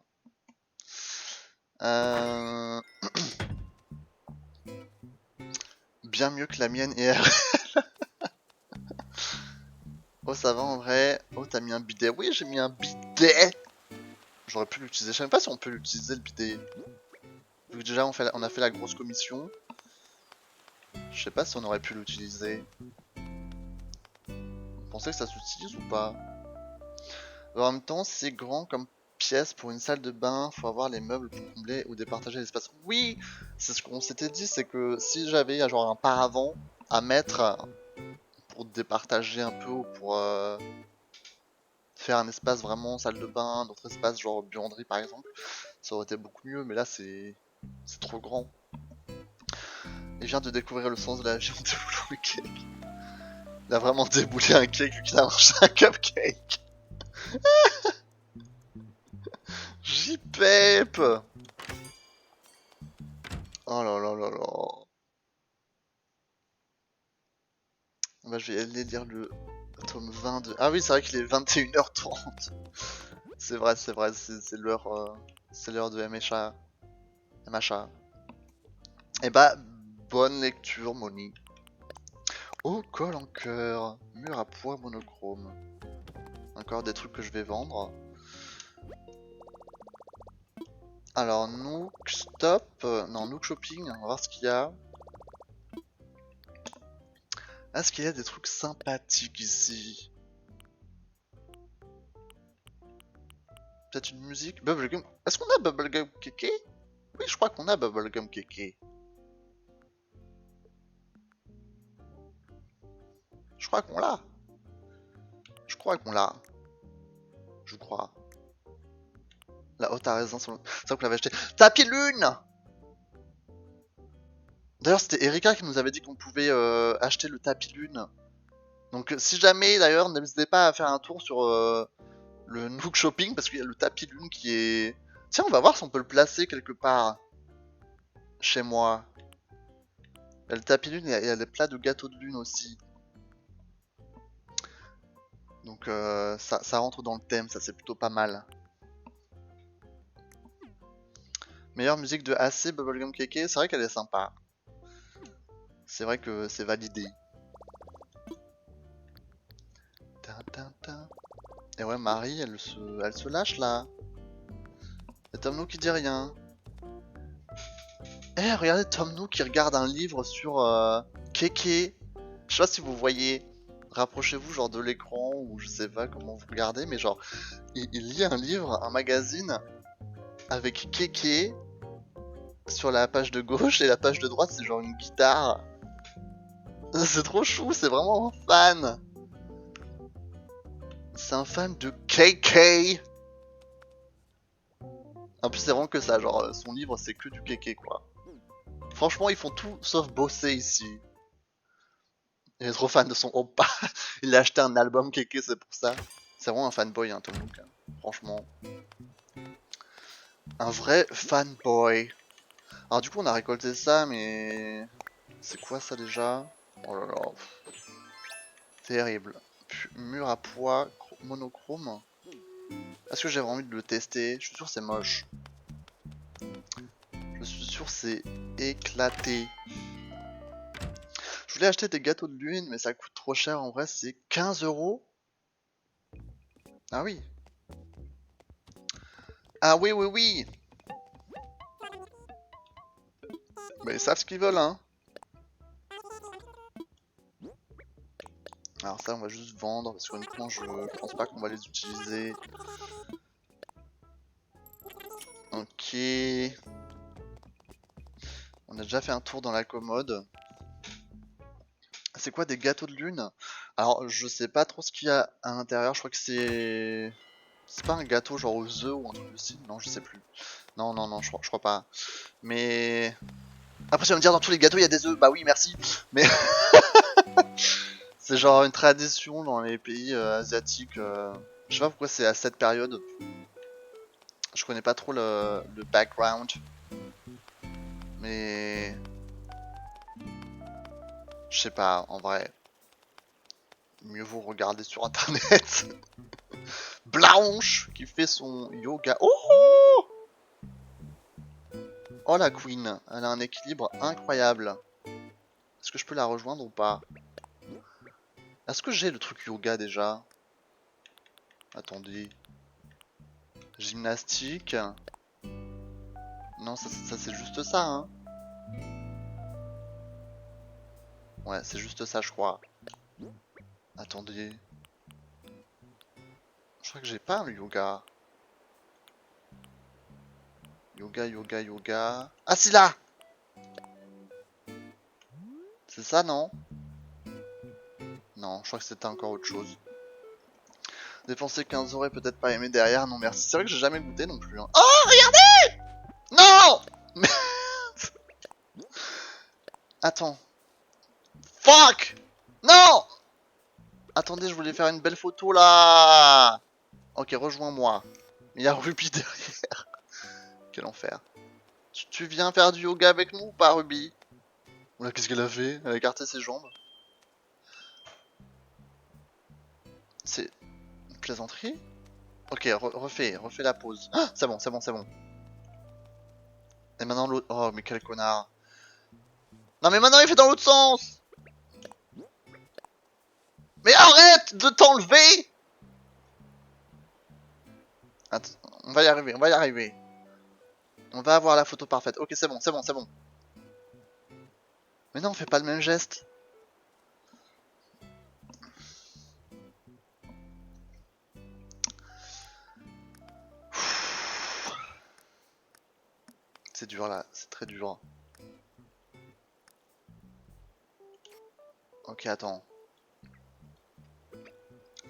Bien mieux que la mienne et Oh ça va en vrai. Oh t'as mis un bidet. Oui j'ai mis un bidet. J'aurais pu l'utiliser. Je sais même pas si on peut l'utiliser le bidet. Vu que déjà on a fait la grosse commission. Je sais pas si on aurait pu l'utiliser. Vous pensez que ça s'utilise ou pas? En même temps, c'est grand comme pièce pour une salle de bain, faut avoir les meubles pour combler ou départager l'espace. Oui, c'est ce qu'on s'était dit, c'est que si j'avais genre un paravent à mettre pour départager un peu ou pour faire un espace vraiment salle de bain, d'autres espaces genre buanderie par exemple, ça aurait été beaucoup mieux, mais là c'est trop grand. Il vient de découvrir le sens de la vie en déboulant le cake. Il a vraiment déboulé un cake vu qu'il a mangé un cupcake. J-Pep. Oh là là là là. Bah, je vais aller lire le tome 20 de... Ah oui, c'est vrai qu'il est 21h30. C'est vrai, c'est l'heure de MHA. MHA. Et bah, bonne lecture, Moni. Oh, colle en cœur. Mur à poids monochrome. Encore des trucs que je vais vendre. Alors, Nook Stop. Non, Nook Shopping. On va voir ce qu'il y a. Est-ce qu'il y a des trucs sympathiques ici? Peut-être une musique? Bubblegum. Est-ce qu'on a Bubblegum Keke? Oui, je crois qu'on a Bubblegum Keke. Je crois qu'on l'a. Je crois qu'on l'a. Je crois. La haute a raison sur le... C'est ça qu'on l'avait acheté. Tapis lune! D'ailleurs, c'était Erika qui nous avait dit qu'on pouvait acheter le tapis lune. Donc, si jamais, d'ailleurs, n'hésitez pas à faire un tour sur le Nook Shopping parce qu'il y a le tapis lune qui est. Tiens, on va voir si on peut le placer quelque part chez moi. Il y a le tapis lune et il y a les plats de gâteau de lune aussi. Donc ça rentre dans le thème, ça c'est plutôt pas mal. Meilleure musique de AC, Bubblegum Keke, c'est vrai qu'elle est sympa. C'est vrai que c'est validé. Et ouais, Marie, elle se lâche là. Et Tom Nook qui dit rien. Eh, regardez Tom Nook qui regarde un livre sur Keke. Je sais pas si vous voyez. Rapprochez-vous genre de l'écran ou je sais pas comment vous regardez, mais genre il lit un livre, un magazine avec Keke sur la page de gauche et la page de droite c'est genre une guitare. C'est trop chou, c'est vraiment un fan. C'est un fan de KK. En plus c'est vraiment que ça, genre son livre c'est que du KK quoi. Franchement ils font tout sauf bosser ici. Il est trop fan de son oppa. Il a acheté un album KK c'est pour ça. C'est vraiment un fanboy hein Tom Nook. Franchement. Un vrai fanboy. Alors du coup on a récolté ça mais... C'est quoi ça déjà? Oh là là. Terrible. Mur à poids monochrome. Est-ce que j'ai envie de le tester? Je suis sûr que c'est moche. Je suis sûr que c'est éclaté. Je voulais acheter des gâteaux de lune mais ça coûte trop cher en vrai, c'est 15 €. Ah oui. Ah oui oui oui. Mais ils savent ce qu'ils veulent hein. Alors ça on va juste vendre parce qu'honnêtement je pense pas qu'on va les utiliser. Ok. On a déjà fait un tour dans la commode. C'est quoi des gâteaux de lune? Alors je sais pas trop ce qu'il y a à l'intérieur, je crois que c'est... C'est pas un gâteau genre aux œufs ou un truc aussi? Non je sais plus. Non non non je crois pas. Mais... Après tu vas me dire dans tous les gâteaux il y a des œufs, bah oui merci. Mais... C'est genre une tradition dans les pays asiatiques. Je sais pas pourquoi c'est à cette période. Je connais pas trop le background. Mais... Je sais pas, en vrai. Mieux vaut regarder sur internet. Blanche qui fait son yoga. Oh! Oh la queen, elle a un équilibre incroyable. Est-ce que je peux la rejoindre ou pas? Est-ce que j'ai le truc yoga déjà? Attendez. Gymnastique. Non, ça c'est juste ça, hein. Ouais, c'est juste ça, je crois. Attendez. Je crois que j'ai pas le yoga. Yoga, yoga, yoga. Ah, c'est là! C'est ça, non? Non, je crois que c'était encore autre chose. Dépenser 15 € et peut-être pas aimer derrière, non merci. C'est vrai que j'ai jamais goûté non plus. Hein. Oh, regardez! Non! Attends. Fuck! Non! Attendez, je voulais faire une belle photo là! Ok, rejoins-moi. Il y a Ruby derrière. Quel enfer. Tu viens faire du yoga avec nous ou pas, Ruby? Oula, qu'est-ce qu'elle a fait? Elle a écarté ses jambes. C'est une plaisanterie? Ok, refais la pause. Ah, c'est bon, c'est bon, c'est bon. Et maintenant l'autre... Oh, mais quel connard. Non mais maintenant il fait dans l'autre sens. Mais arrête de t'enlever. Attends, on va y arriver, on va y arriver. On va avoir la photo parfaite. Ok, c'est bon, c'est bon, c'est bon. Mais non, on fait pas le même geste. C'est dur là, c'est très dur. Ok, attends.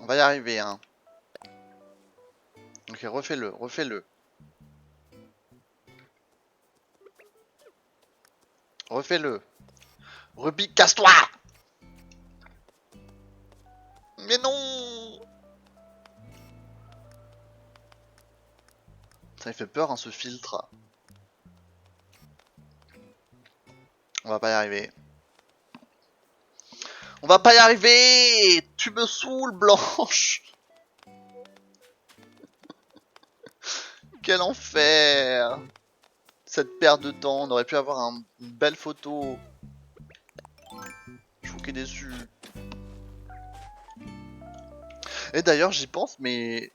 On va y arriver, hein. Ok, refais-le, refais-le. Refais-le. Ruby, casse-toi! Mais non! Ça me fait peur, hein, ce filtre. On va pas y arriver. On va pas y arriver! Tu me saoules, Blanche! Quel enfer! Cette perte de temps, on aurait pu avoir une belle photo. Je suis déçu. Et d'ailleurs, j'y pense, mais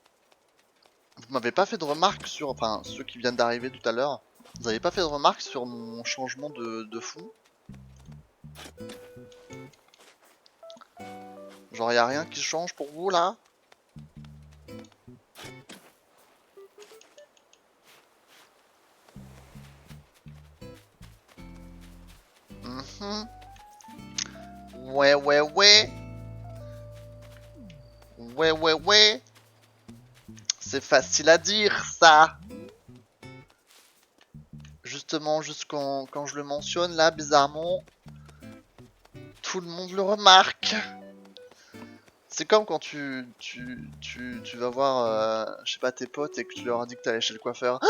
vous m'avez pas fait de remarques sur, enfin, ceux qui viennent d'arriver tout à l'heure, vous avez pas fait de remarques sur mon changement de fond? Genre, y a rien qui change pour vous là? Mhm. Ouais, ouais, ouais. Ouais, ouais, ouais. C'est facile à dire, ça. Justement, juste quand je le mentionne, là, bizarrement, tout le monde le remarque. C'est comme quand tu vas voir, je sais pas, tes potes et que tu leur dis que t'allais chez le coiffeur.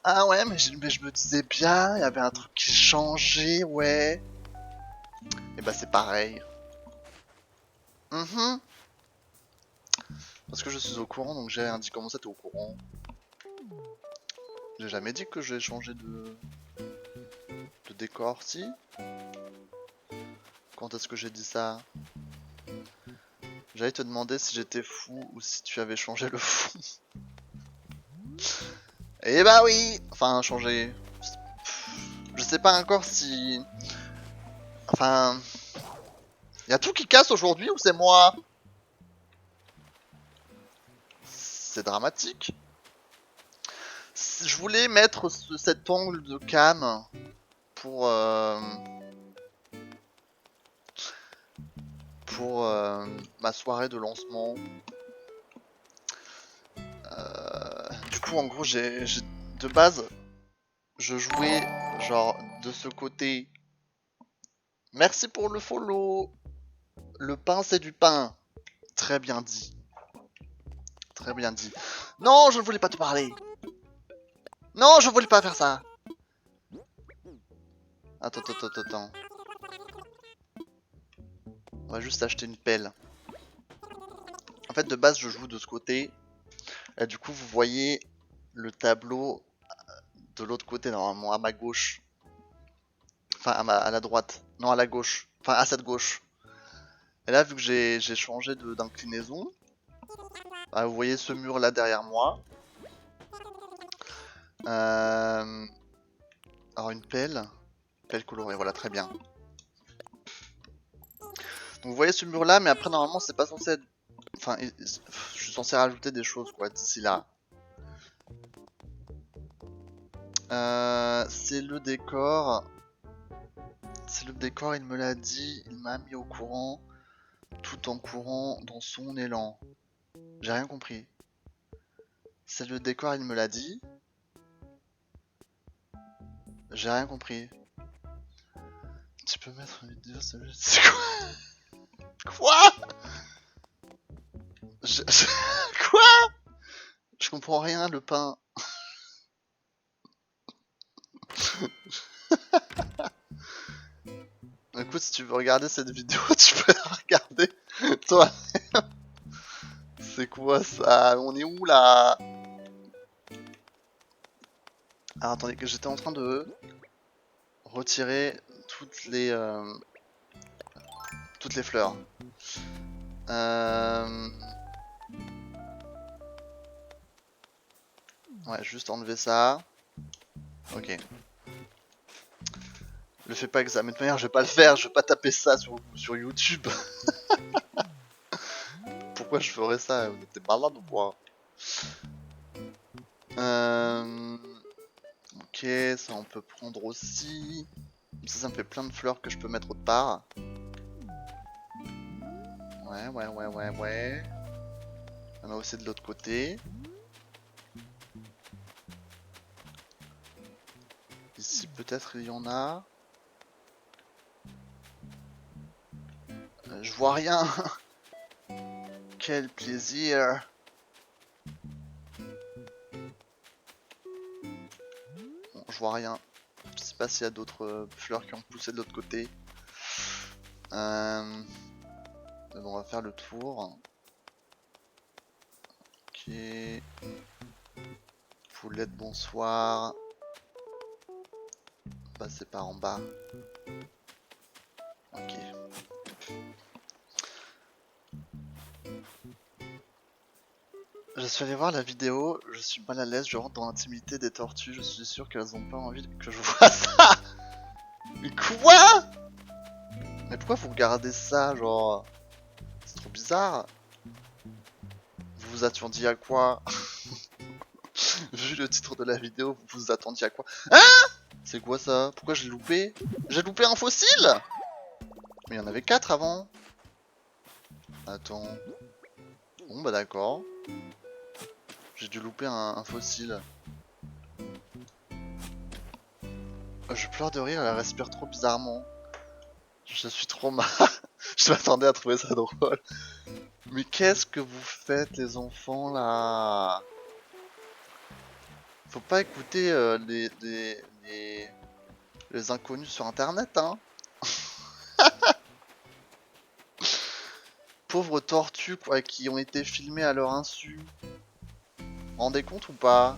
Ah ouais, mais je me disais bien, il y avait un truc qui changeait, ouais. Et bah c'est pareil. Mhm. Parce que je suis au courant, donc j'ai rien dit. Comment ça t'es au courant? J'ai jamais dit que j'ai changé de décor, si? Quand est-ce que j'ai dit ça? J'allais te demander si j'étais fou ou si tu avais changé le fond. Eh bah oui! Enfin, changé. Je sais pas encore si... Enfin... Y'a tout qui casse aujourd'hui ou c'est moi? C'est dramatique. Je voulais mettre cet angle de cam pour... ma soirée de lancement. Du coup, en gros, de base, je jouais genre de ce côté. Merci pour le follow. Le pain, c'est du pain. Très bien dit. Très bien dit. Non, je ne voulais pas te parler. Non, je voulais pas faire ça. Attends. On va juste acheter une pelle. En fait, de base, je joue de ce côté. Et du coup, vous voyez le tableau de l'autre côté, normalement, à ma gauche. Enfin, à la droite. Non, à la gauche. Enfin, à cette gauche. Et là, vu que j'ai changé d'inclinaison, bah, vous voyez ce mur là derrière moi. Alors, une pelle. Pelle colorée, voilà, très bien. Donc, vous voyez ce mur là, mais après, normalement, c'est pas censé être. Enfin, je suis censé rajouter des choses, quoi, d'ici là. C'est le décor. C'est le décor, il me l'a dit, il m'a mis au courant, tout en courant dans son élan. J'ai rien compris. C'est le décor, il me l'a dit. J'ai rien compris. Tu peux mettre une vidéo sur le... C'est quoi? Quoi? Je comprends rien, le pain. Écoute, si tu veux regarder cette vidéo, tu peux la regarder toi. C'est quoi ça? On est où là? Ah, attendez, que j'étais en train de retirer toutes les fleurs. Ouais, juste enlever ça. Ok. Le fais pas examen. De toute manière, je vais pas le faire. Je vais pas taper ça sur YouTube. Pourquoi je ferais ça? Vous êtes malade ou quoi? Ok, ça on peut prendre aussi. Ça me fait plein de fleurs que je peux mettre autre part. Ouais. On a aussi de l'autre côté. Ici peut-être il y en a. Je vois rien. Quel plaisir. Bon, je vois rien. Je sais pas s'il y a d'autres fleurs qui ont poussé de l'autre côté. Bon, on va faire le tour. Ok. Poulette, bonsoir. Passer par en bas. Ok. Je suis allé voir la vidéo, je suis mal à l'aise, je rentre dans l'intimité des tortues, je suis sûr qu'elles ont pas envie que je vois ça. Mais quoi? Mais pourquoi vous regardez ça, genre... C'est trop bizarre. Vous vous attendiez à quoi? Vu le titre de la vidéo, vous vous attendiez à quoi? Hein? C'est quoi ça? Pourquoi j'ai loupé? J'ai loupé un fossile? Mais il y en avait 4 avant. Attends. Bon bah d'accord. J'ai dû louper un fossile. Je pleure de rire, elle respire trop bizarrement. Je suis trop mal. Je m'attendais à trouver ça drôle. Mais qu'est-ce que vous faites les enfants là? Faut pas écouter les inconnus sur internet hein. Pauvres tortues quoi, qui ont été filmées à leur insu. Vous vous rendez compte ou pas?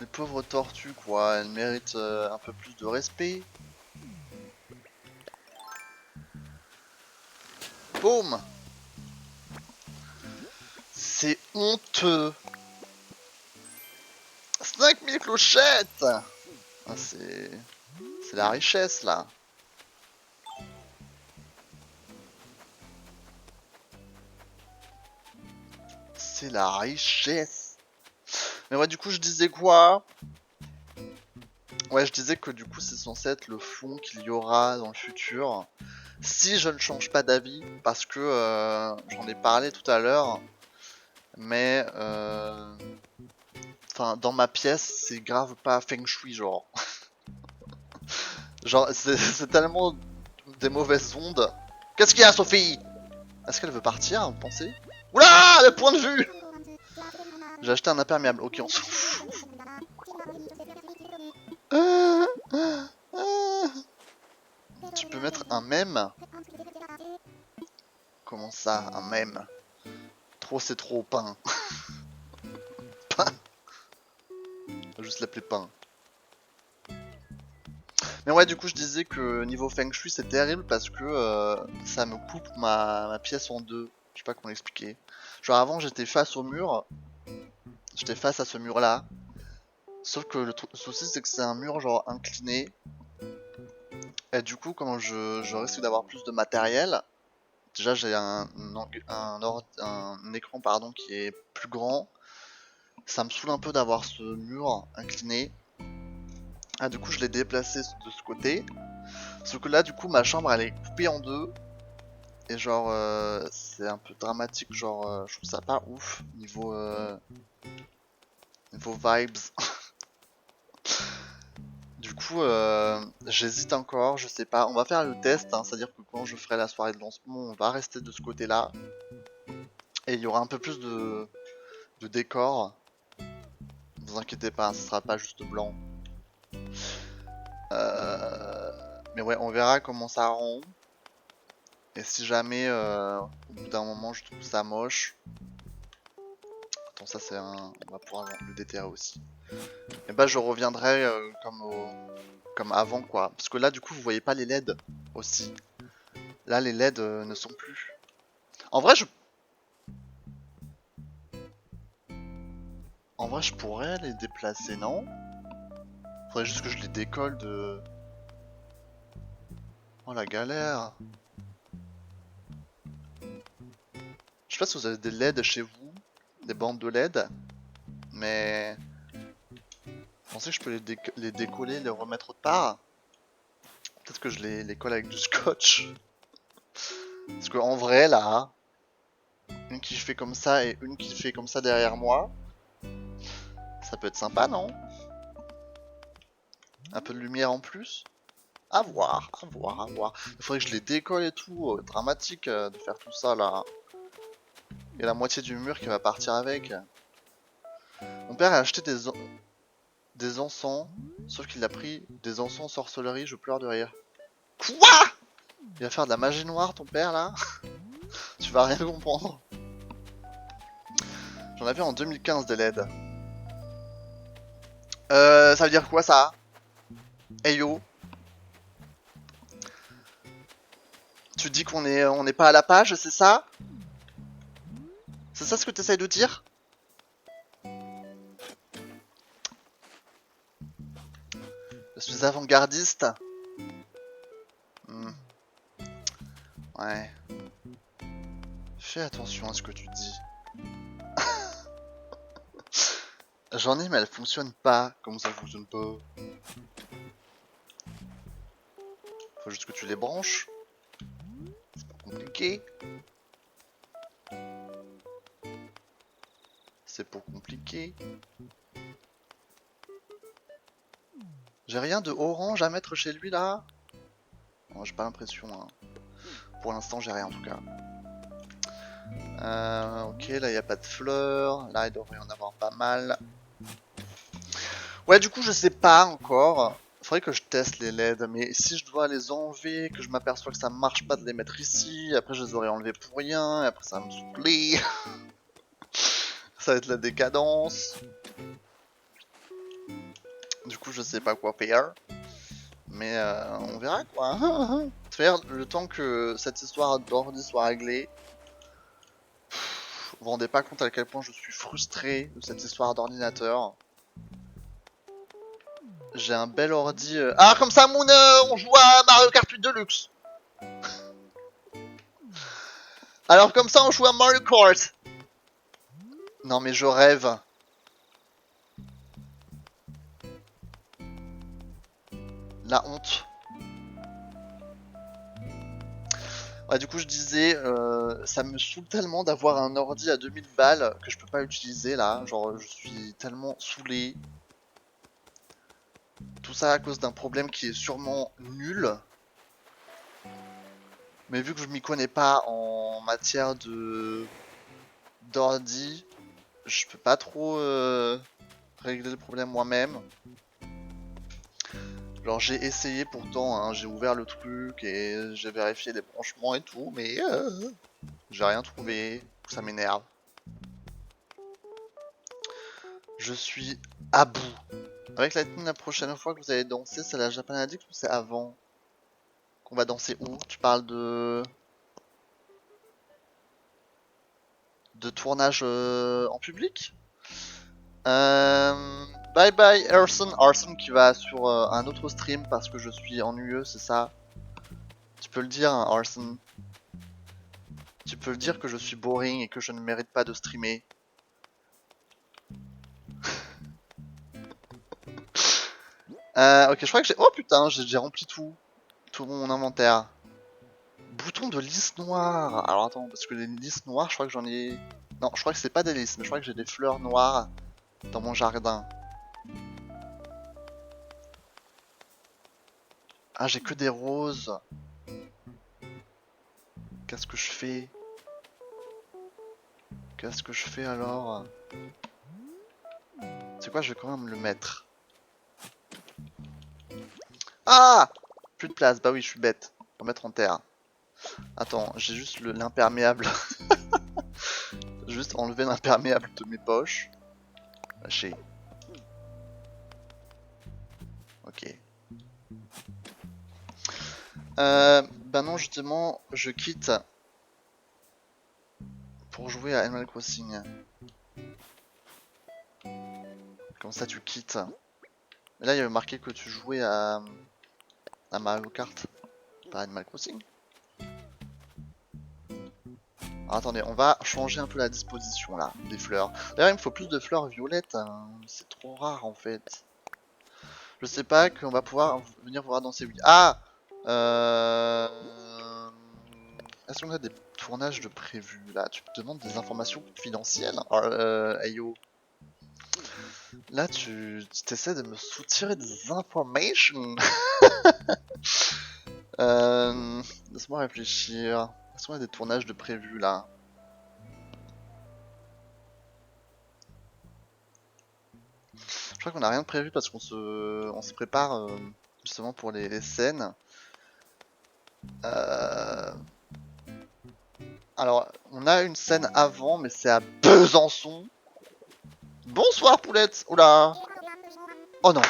Les pauvres tortues quoi, elles méritent un peu plus de respect. Boum! C'est honteux! 5000 clochettes! Ah, c'est la richesse là. C'est la richesse. Mais ouais, du coup, je disais quoi? Ouais, je disais que du coup, c'est censé être le fond qu'il y aura dans le futur. Si je ne change pas d'avis, parce que j'en ai parlé tout à l'heure. Mais enfin, dans ma pièce, c'est grave pas feng shui, genre. Genre, c'est tellement des mauvaises ondes. Qu'est-ce qu'il y a, Sophie? Est-ce qu'elle veut partir, vous pensez? Oula, le point de vue! J'ai acheté un imperméable. Ok, on s'en fout. Tu peux mettre un mème? Comment ça, un mème? Trop c'est trop, pain. Pain. On va juste l'appeler pain. Mais ouais, du coup, je disais que niveau feng shui, c'est terrible parce que ça me coupe ma pièce en deux. Je sais pas comment l'expliquer. Genre avant, j'étais face au mur. J'étais face à ce mur-là. Sauf que le souci, c'est que c'est un mur genre incliné. Et du coup, quand je risque d'avoir plus de matériel, déjà j'ai un écran pardon, qui est plus grand. Ça me saoule un peu d'avoir ce mur incliné. Ah, du coup, je l'ai déplacé de ce côté. Sauf que là, du coup, ma chambre elle est coupée en deux. Et genre, c'est un peu dramatique. Genre, je trouve ça pas ouf niveau vibes. Du coup, j'hésite encore, je sais pas. On va faire le test, hein, c'est-à-dire que quand je ferai la soirée de lancement, on va rester de ce côté-là. Et il y aura un peu plus de décor. Ne vous inquiétez pas, ce sera pas juste blanc. Mais ouais, on verra comment ça rend. Et si jamais, au bout d'un moment, je trouve ça moche. Attends, ça c'est un... On va pouvoir le déterrer aussi. Et bah je reviendrai comme avant quoi. Parce que là du coup vous voyez pas les LED aussi. Là les LED ne sont plus. En vrai je pourrais les déplacer, non? Faudrait juste que je les décolle de... Oh la galère. Je sais pas si vous avez des LED chez vous. Des bandes de LED. Mais... Vous pensez que je peux les décoller, les remettre autre part? Peut-être que je les colle avec du scotch. Parce qu'en vrai là... Une qui fait comme ça et une qui fait comme ça derrière moi. Ça peut être sympa, non? Un peu de lumière en plus. À voir, à voir, à voir. Il faudrait que je les décolle et tout. Dramatique de faire tout ça là. Et la moitié du mur qui va partir avec. Mon père a acheté des encens. Sauf qu'il a pris des encens en sorcellerie. Je pleure de rire. Quoi? Il va faire de la magie noire ton père là? Tu vas rien comprendre. J'en avais en 2015 des LED. Ça veut dire quoi ça? Hey yo. Tu dis qu'on est pas à la page, c'est ça? C'est ça ce que tu essayes de dire? Je suis avant-gardiste. Hmm. Ouais. Fais attention à ce que tu dis. J'en ai mais elle fonctionne pas. Comment ça fonctionne pas? Faut juste que tu les branches. C'est pas compliqué. C'est pas compliqué. J'ai rien de orange à mettre chez lui là? Bon, j'ai pas l'impression. Hein. Pour l'instant, j'ai rien en tout cas. Ok, là il n'y a pas de fleurs. Là il devrait y en avoir pas mal. Ouais, du coup, je sais pas encore. Faudrait que je teste les LED, mais si je dois les enlever, que je m'aperçois que ça marche pas de les mettre ici, après je les aurais enlevés pour rien, et après ça va me saouler. Ça va être la décadence. Du coup, je sais pas quoi faire. Mais on verra quoi. Faire le temps que cette histoire d'ordi soit réglée. Vous vous rendez pas compte à quel point je suis frustré de cette histoire d'ordinateur. J'ai un bel ordi. Ah, comme ça, Moon, on joue à Mario Kart 8 Deluxe. Alors, comme ça, on joue à Mario Kart. Non, mais je rêve. La honte. Ouais, du coup, je disais, ça me saoule tellement d'avoir un ordi à 2000 balles que je peux pas utiliser là. Genre, je suis tellement saoulé. Tout ça à cause d'un problème qui est sûrement nul. Mais vu que je m'y connais pas en matière de d'ordi, je peux pas trop régler le problème moi-même. Genre j'ai essayé pourtant, hein, j'ai ouvert le truc et j'ai vérifié les branchements et tout, mais j'ai rien trouvé, ça m'énerve. Je suis à bout. Avec la prochaine fois que vous allez danser, c'est la Japan Addict ou c'est avant? Qu'on va danser où? Tu parles de tournage en public? Bye bye Arson. Arson qui va sur un autre stream parce que je suis ennuyeux, c'est ça? Tu peux le dire, hein, Arson. Tu peux le dire que je suis boring et que je ne mérite pas de streamer. Ok, je crois que j'ai... Oh putain, j'ai rempli tout. Tout mon inventaire. Bouton de lisse noire. Alors attends, parce que les lisses noires, je crois que j'en ai... Non, je crois que c'est pas des lisses, mais je crois que j'ai des fleurs noires dans mon jardin. Ah, j'ai que des roses. Qu'est-ce que je fais? Qu'est-ce que je fais alors? C'est quoi, je vais quand même le mettre. Ah! Plus de place, bah oui, je suis bête. Faut mettre en terre. Attends, j'ai juste l'imperméable. Juste enlever l'imperméable de mes poches. Lâcher. Ok. Bah non, justement, je quitte pour jouer à Animal Crossing. Comme ça, tu quittes. Mais là, il y avait marqué que tu jouais à Mario Kart, pas Animal Crossing. Alors, attendez, on va changer un peu la disposition là, des fleurs. D'ailleurs, il me faut plus de fleurs violettes. Hein. C'est trop rare en fait. Je sais pas qu'on va pouvoir venir voir danser. Oui. Ah Est-ce qu'on a des tournages de prévus là? Tu te demandes des informations confidentielles? Ayo. Là, tu t'essaies de me soutirer des informations. Laisse-moi réfléchir. Est-ce qu'on a des tournages de prévus là? Je crois qu'on a rien de prévu parce on se prépare justement pour les scènes. Alors, on a une scène avant, mais c'est à Besançon. Bonsoir poulette. Oula. Oh non.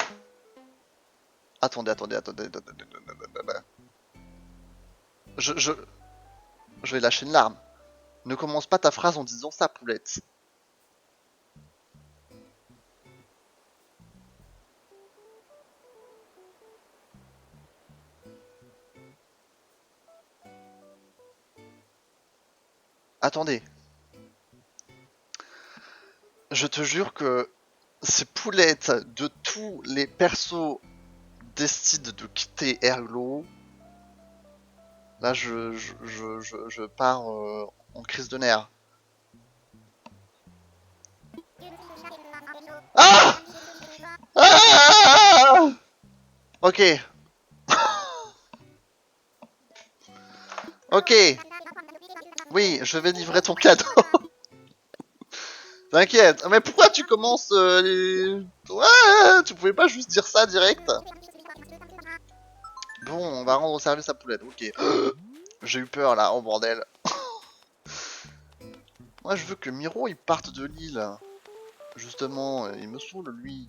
Attendez. Je vais lâcher une larme. Ne commence pas ta phrase en disant ça, poulette. Attendez. Je te jure que ces poulettes de tous les persos décident de quitter Erglo. Là, je pars en crise de nerfs. Ah! Ah! Ok. Ok. Oui, je vais livrer ton cadeau. T'inquiète. Mais pourquoi tu commences les... Ouais, tu pouvais pas juste dire ça direct. Bon, on va rendre service à Poulette. Ok. J'ai eu peur là, oh bordel. Moi, je veux que Miro il parte de l'île. Justement, il me saoule lui.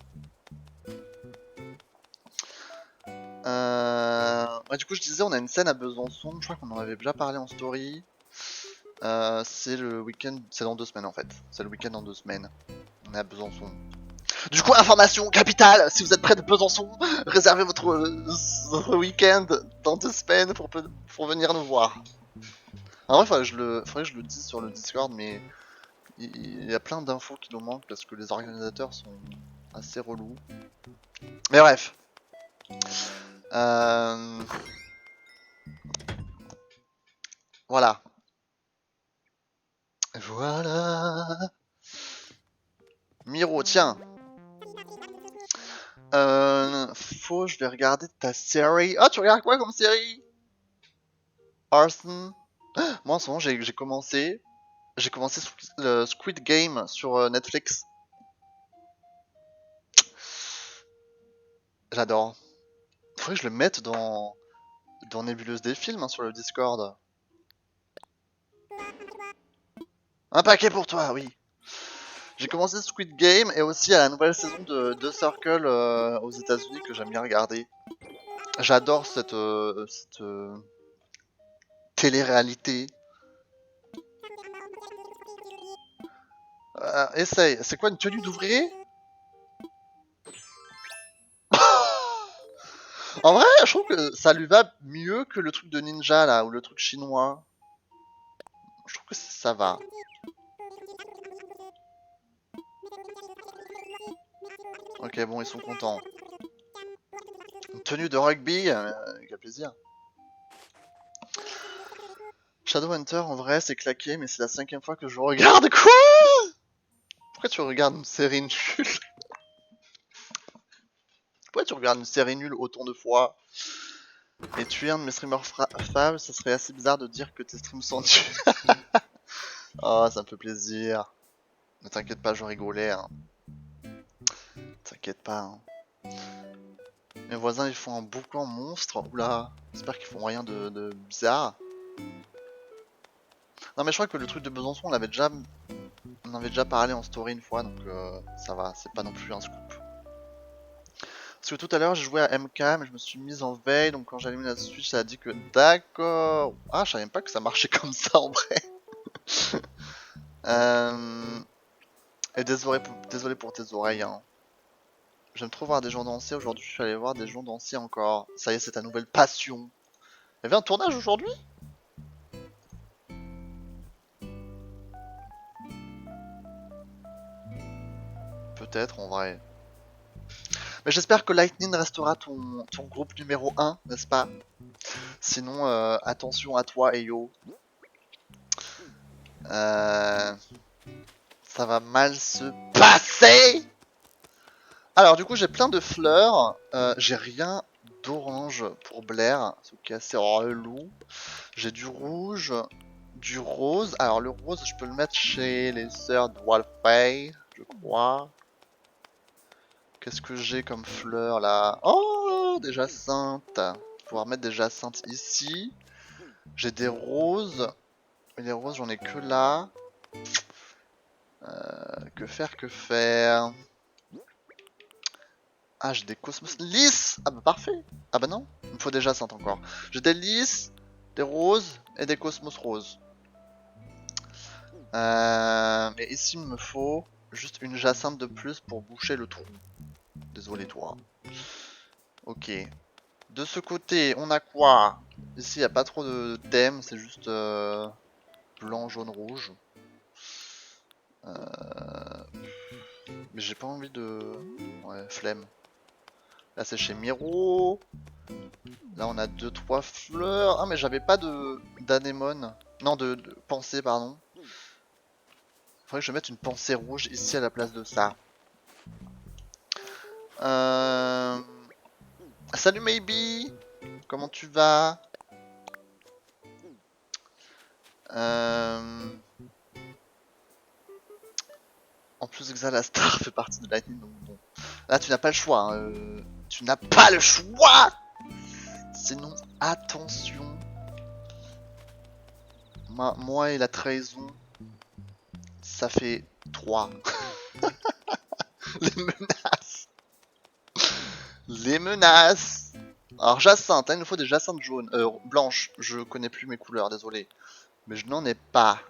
Ouais, du coup, je disais, on a une scène à Besançon. Je crois qu'on en avait déjà parlé en story. C'est le week-end, c'est dans 2 semaines en fait. C'est le week-end dans 2 semaines. On est à Besançon. Du coup, information capitale, si vous êtes près de Besançon, réservez votre week-end dans 2 semaines pour venir nous voir. En vrai, faudrait que je le dise sur le Discord, mais il y a plein d'infos qui nous manquent parce que les organisateurs sont assez relous. Mais bref. Voilà. Voilà. Miro, tiens. Je vais regarder ta série. Ah, tu regardes quoi comme série? Arson. Moi, en ce moment, j'ai commencé. J'ai commencé le Squid Game sur Netflix. J'adore. Faudrait que je le mette dans Nébuleuse des films sur le Discord. Un paquet pour toi, oui. J'ai commencé Squid Game et aussi à la nouvelle saison de Circle aux États-Unis que j'aime bien regarder. J'adore cette télé-réalité. Essaye. C'est quoi une tenue d'ouvrier? En vrai, je trouve que ça lui va mieux que le truc de ninja là ou le truc chinois. Je trouve que ça va. Ok, bon, ils sont contents. Une tenue de rugby, quel plaisir. Shadowhunter, en vrai, c'est claqué, mais c'est la 5ème fois que je regarde. Quoi? Pourquoi tu regardes une série nulle? Pourquoi tu regardes une série nulle autant de fois? Et tu es un de mes streamers faves, ça serait assez bizarre de dire que tes streams sont nuls. Oh, ça me fait plaisir. Ne t'inquiète pas, je rigolais. Hein. T'inquiète pas. Hein. Mes voisins, ils font un boucan monstre. Oula, j'espère qu'ils font rien de bizarre. Non, mais je crois que le truc de Besançon, on avait déjà parlé en story une fois, donc ça va, c'est pas non plus un scoop. Parce que tout à l'heure, j'ai joué à MK, mais je me suis mise en veille, donc quand j'ai allumé la Switch, ça a dit que d'accord. Ah, je savais même pas que ça marchait comme ça en vrai. Et désolé pour tes oreilles. Hein. J'aime trop voir des gens danser. Aujourd'hui, je suis allé voir des gens danser encore. Ça y est, c'est ta nouvelle passion. Il y avait un tournage aujourd'hui? Peut-être en vrai. Mais j'espère que Lightning restera ton groupe numéro 1, n'est-ce pas? Sinon, attention à toi, Eyo. Ça va mal se passer. Alors du coup j'ai plein de fleurs, j'ai rien d'orange pour Blair, ce qui est assez relou. J'ai du rouge, du rose. Alors le rose je peux le mettre chez les sœurs de Walfay, je crois. Qu'est-ce que j'ai comme fleurs là? Oh, des jacinthes. Pouvoir mettre des jacinthes ici. J'ai des roses. Mais les roses j'en ai que là. Que faire, que faire? Ah, j'ai des cosmos lisses. Ah bah parfait. Ah bah non, il me faut des jacinthes encore. J'ai des lys, des roses et des cosmos roses. Mais ici il me faut juste une jacinthe de plus pour boucher le trou. Désolé toi. Ok. De ce côté, on a quoi? Ici il n'y a pas trop de thème, c'est juste blanc, jaune, rouge. Mais j'ai pas envie de... Ouais, flemme. Là c'est chez Miro. Là on a 2-3 fleurs. Ah mais j'avais pas de d'anémone. Non de pensée pardon. Faudrait que je mette une pensée rouge ici à la place de ça. Salut Maybe. Comment tu vas? En plus Xalastar fait partie de Lightning donc bon. Là tu n'as pas le choix. Hein. Tu n'as pas le choix. Sinon attention. Moi et la trahison. Ça fait 3. Les menaces. Les menaces. Alors jacinthe, hein, il nous faut des jacinthes jaunes. Blanches, je connais plus mes couleurs, désolé. Mais je n'en ai pas.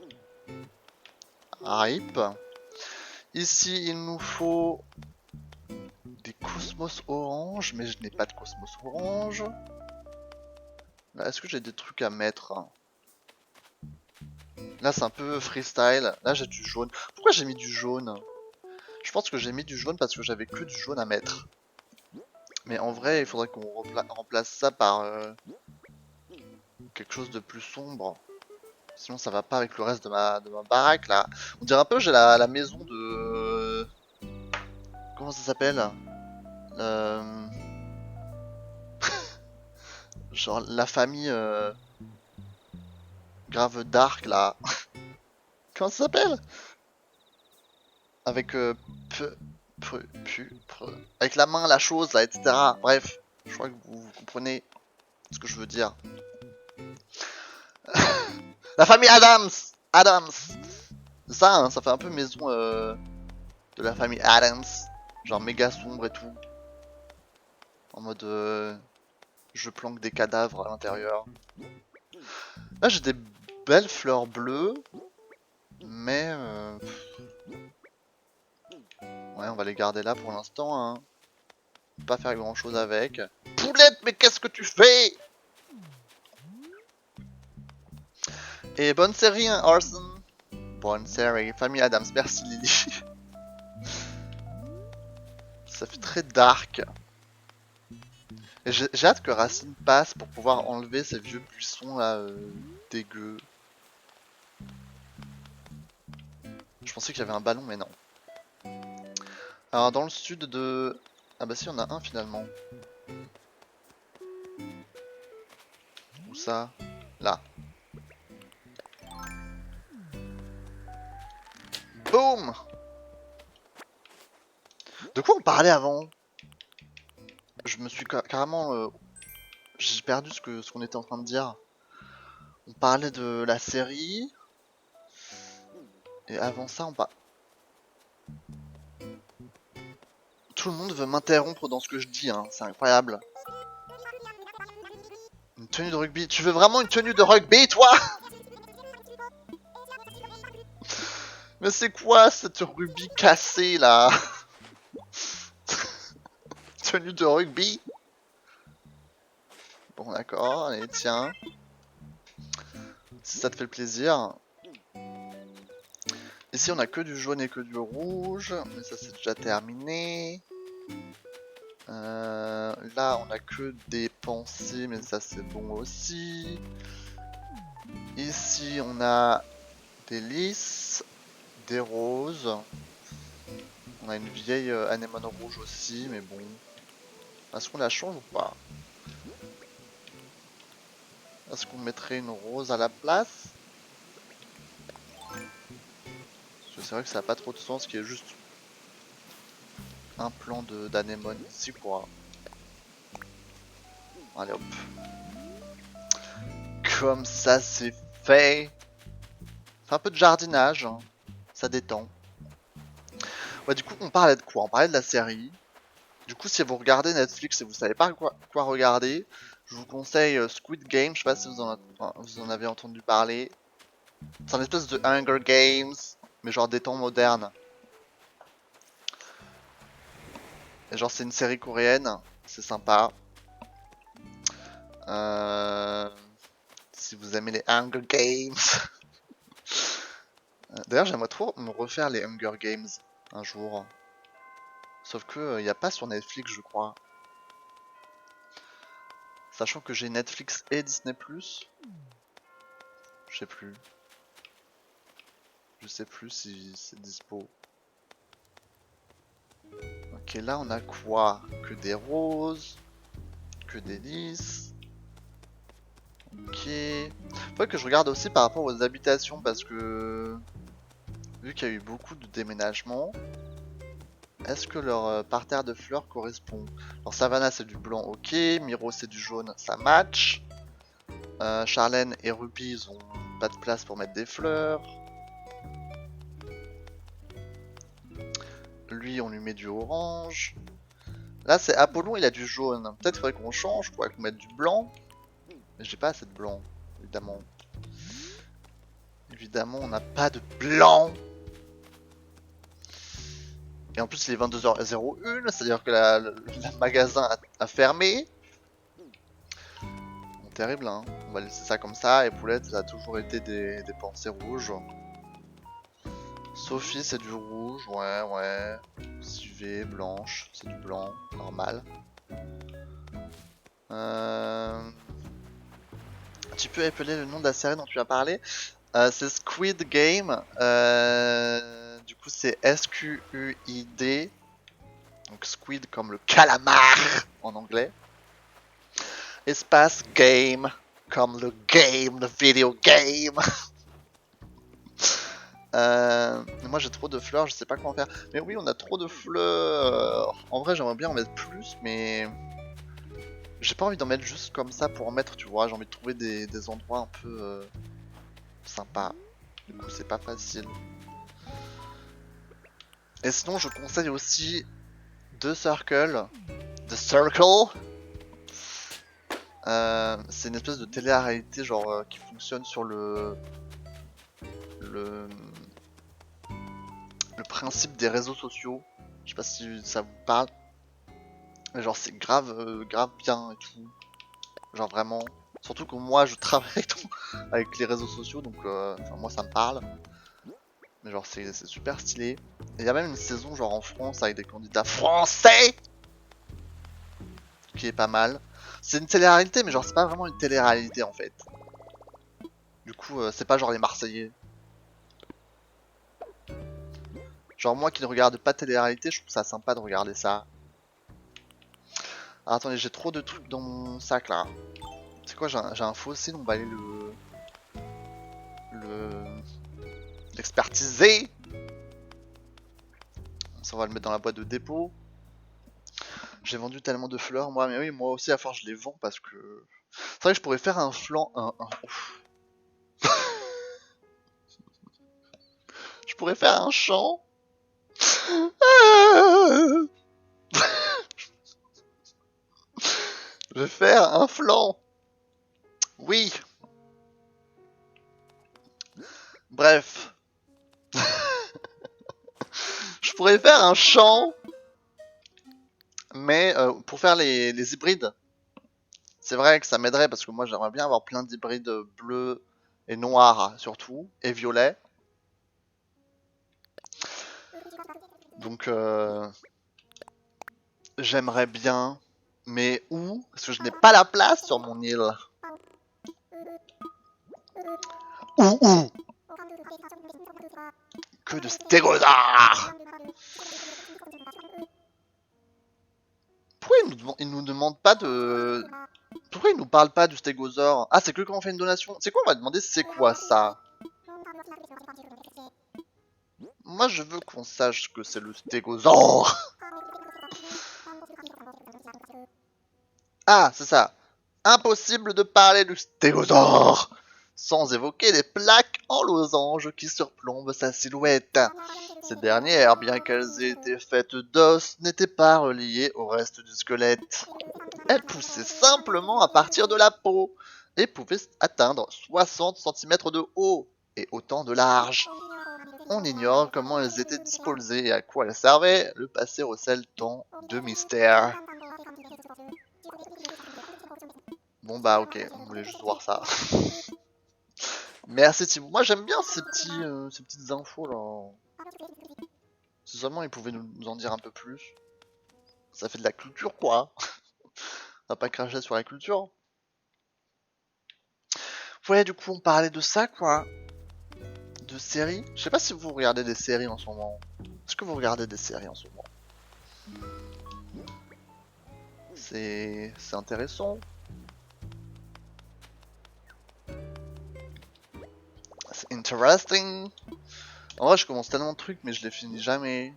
Rip. Ici, il nous faut des cosmos orange, mais je n'ai pas de cosmos orange. Est-ce que j'ai des trucs à mettre? Là, c'est un peu freestyle. Là, j'ai du jaune. Pourquoi j'ai mis du jaune? Je pense que j'ai mis du jaune parce que j'avais que du jaune à mettre. Mais en vrai, il faudrait qu'on remplace ça par quelque chose de plus sombre. Sinon, ça va pas avec le reste de ma baraque là. On dirait un peu, j'ai la maison de. Comment ça s'appelle? Genre la famille grave dark là. Comment ça s'appelle? Avec avec la main, la chose là, etc. Bref, je crois que vous comprenez ce que je veux dire. La famille Adams! Adams! Ça, hein, ça fait un peu maison de la famille Adams. Genre méga sombre et tout. En mode je planque des cadavres à l'intérieur. Là j'ai des belles fleurs bleues. Mais ouais, on va les garder là pour l'instant. Hein. Pas faire grand chose avec. Poulette, mais qu'est-ce que tu fais? Et bonne série, hein, Orson. Bonne série. Famille Adams, merci Lily. Ça fait très dark. Et j'ai hâte que Racine passe pour pouvoir enlever ces vieux buissons là dégueux. Je pensais qu'il y avait un ballon, mais non. Alors dans le sud de... Ah bah si, on a un finalement. Où ça? Là. Boum! De quoi on parlait avant? Je me suis carrément... J'ai perdu ce qu'on était en train de dire. On parlait de la série. Et avant ça, on parle... Tout le monde veut m'interrompre dans ce que je dis, hein. C'est incroyable. Une tenue de rugby. Tu veux vraiment une tenue de rugby, toi? Mais c'est quoi cette rugby cassée, là? Tenue de rugby? Bon, d'accord. Allez, tiens. Si ça te fait plaisir. Ici, on a que du jaune et que du rouge. Mais ça, c'est déjà terminé. Là, on a que des pensées, mais ça, c'est bon aussi. Ici, on a des lys, des roses. On a une vieille anémone rouge aussi, mais bon. Est-ce qu'on la change ou pas? Est-ce qu'on mettrait une rose à la place? Parce que c'est vrai que ça n'a pas trop de sens qu'il y ait juste un plan d'anémone ici, quoi. Allez hop. Comme ça, c'est fait. Fait un peu de jardinage, hein. Ça détend. Ouais, du coup, on parlait de quoi? On parlait de la série. Du coup, si vous regardez Netflix et vous savez pas quoi regarder, je vous conseille Squid Game. Je sais pas si vous en avez entendu parler. C'est un espèce de Hunger Games, mais genre des temps modernes. Et genre, c'est une série coréenne. C'est sympa. Si vous aimez les Hunger Games. D'ailleurs, j'aimerais trop me refaire les Hunger Games un jour. Sauf que y a pas sur Netflix, je crois. Sachant que j'ai Netflix et Disney+. Je sais plus. Je sais plus si c'est dispo. Ok, là on a quoi? Que des roses. Que des lys. Ok. Faudrait que je regarde aussi par rapport aux habitations parce que... Vu qu'il y a eu beaucoup de déménagements, est-ce que leur parterre de fleurs correspond? Alors Savannah c'est du blanc, ok. Miro c'est du jaune, ça match. Charlène et Ruby ils ont pas de place pour mettre des fleurs. Lui on lui met du orange. Là c'est Apollon, il a du jaune. Peut-être qu'il faudrait qu'on change, quoi, qu'on mette du blanc. Mais j'ai pas assez de blanc, évidemment. Évidemment on n'a pas de blanc. Et en plus il est 22h01, c'est-à-dire que le magasin a fermé. Bon, terrible hein, on va laisser ça comme ça. Et Poulette ça a toujours été des pensées rouges. Sophie c'est du rouge, ouais. Sylvie, Blanche, c'est du blanc, normal. Tu peux appeler le nom de la série dont tu as parlé? C'est Squid Game. Du coup c'est S-Q-U-I-D. Donc squid comme le calamar en anglais. Espace game comme le game, le video game. Moi j'ai trop de fleurs, je sais pas comment faire. Mais oui, on a trop de fleurs. En vrai, j'aimerais bien en mettre plus, mais j'ai pas envie d'en mettre juste comme ça pour en mettre, tu vois. J'ai envie de trouver des endroits un peu sympas. Du coup, c'est pas facile. Et sinon, je conseille aussi The Circle. C'est une espèce de télé-réalité genre qui fonctionne sur le principe des réseaux sociaux. Je sais pas si ça vous parle. Mais genre c'est grave bien et tout. Genre vraiment. Surtout que moi je travaille avec les réseaux sociaux donc moi ça me parle. Mais genre c'est super stylé. Et il y a même une saison genre en France avec des candidats français qui est pas mal. C'est une télé-réalité mais genre c'est pas vraiment une télé-réalité en fait. Du coup c'est pas genre les Marseillais. Genre moi qui ne regarde pas télé-réalité, je trouve ça sympa de regarder ça. Alors, attendez, j'ai trop de trucs dans mon sac là. C'est quoi, j'ai un fossile, on va aller l'expertiser. Ça, on va le mettre dans la boîte de dépôt. J'ai vendu tellement de fleurs, moi, mais oui, moi aussi, à force, je les vends parce que... C'est vrai que je pourrais faire un flanc... Je pourrais faire un champ. Je vais faire un flanc. Oui. Bref. Je pourrais faire un champ. Mais pour faire les hybrides, c'est vrai que ça m'aiderait parce que moi j'aimerais bien avoir plein d'hybrides bleus et noirs surtout, et violets. Donc j'aimerais bien, mais où? Parce que je n'ai pas la place sur mon île. Où? Que de stégosaures! Pourquoi ils nous demandent pas de... Pourquoi ils nous parlent pas du stégosaure? Ah, c'est que quand on fait une donation. C'est quoi, on va demander c'est quoi ça? Moi je veux qu'on sache que c'est le stégosaure. Ah, c'est ça. Impossible de parler du stégosaure sans évoquer les plaques en losange qui surplombent sa silhouette. Ces dernières, bien qu'elles aient été faites d'os, n'étaient pas reliées au reste du squelette. Elles poussaient simplement à partir de la peau et pouvaient atteindre 60 cm de haut et autant de large. On ignore comment elles étaient disposées et à quoi elles servaient, le passé recèle tant de mystères. Bon bah ok, on voulait juste voir ça. Merci Thibaut. Moi j'aime bien ces petites infos là. Si seulement ils pouvaient nous en dire un peu plus. Ça fait de la culture quoi. On va pas cracher sur la culture. Ouais, du coup on parlait de ça quoi. De séries. Je sais pas si vous regardez des séries en ce moment. Est-ce que vous regardez des séries en ce moment? C'est intéressant. C'est interesting. En vrai je commence tellement de trucs mais je les finis jamais.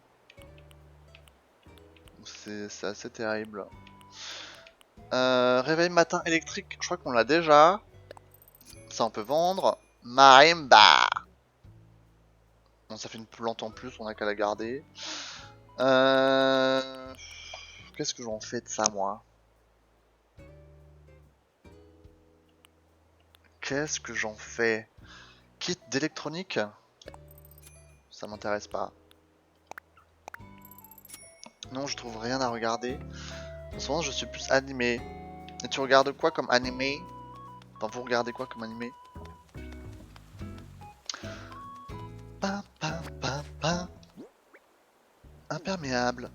C'est assez terrible. Réveil matin électrique, je crois qu'on l'a déjà. Ça on peut vendre. Marimba. Bon, ça fait une plante en plus, on a qu'à la garder. Qu'est-ce que j'en fais de ça moi? Qu'est-ce que j'en fais? Kit d'électronique? Ça m'intéresse pas. Non, je trouve rien à regarder. En ce moment, je suis plus animé. Et tu regardes quoi comme animé? Enfin, vous regardez quoi comme animé? Pam, pam, pam, pam. Imperméable.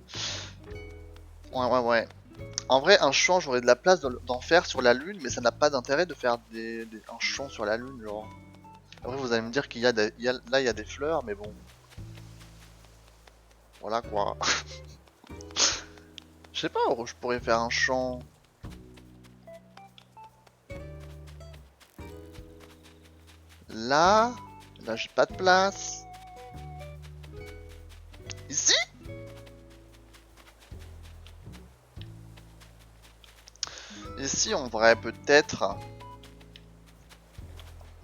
Ouais. En vrai, un champ, j'aurais de la place d'en faire sur la lune, mais ça n'a pas d'intérêt de faire un champ sur la lune, genre. Après, vous allez me dire qu'il y a là, il y a des fleurs, mais bon. Voilà quoi. Je sais pas où je pourrais faire un champ. Là j'ai pas de place. Ici? Ici, on devrait peut-être...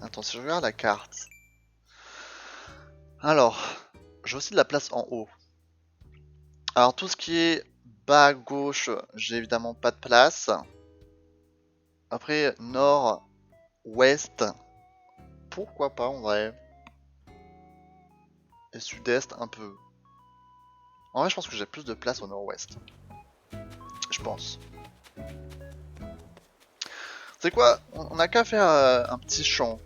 Attends, si je regarde la carte. Alors, j'ai aussi de la place en haut. Alors, tout ce qui est bas à gauche, j'ai évidemment pas de place. Après, nord, ouest, pourquoi pas en vrai. Et sud-est, un peu. En vrai, je pense que j'ai plus de place au nord-ouest. Je pense. C'est quoi? On a qu'à faire un petit champ.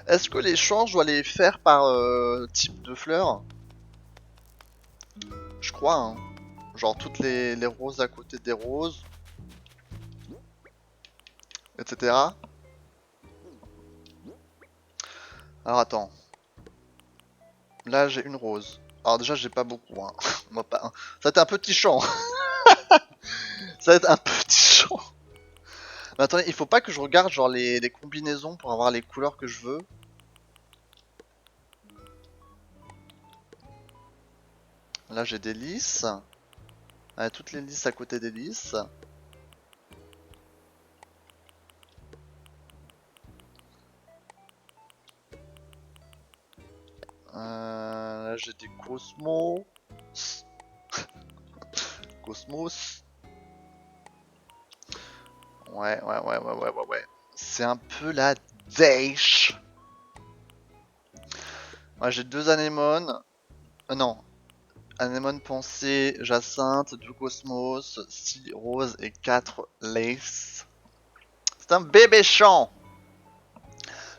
Est-ce que les champs, je dois les faire par type de fleurs? Je crois, hein. Genre toutes les roses à côté des roses. Etc. Alors attends. Là j'ai une rose. Alors déjà j'ai pas beaucoup, hein. On va pas... Ça va être un petit champ. Ça va être un petit champ. Mais attendez, il faut pas que je regarde genre les combinaisons pour avoir les couleurs que je veux. Là j'ai des lys. Ouais, toutes les lys à côté des lys. Là j'ai des cosmos. Cosmos. Ouais. C'est un peu la dèche. Ouais, j'ai deux anémones. Non. Anémone pensée, jacinthe, 2 cosmos, 6 roses et 4 lace. C'est un bébé champ.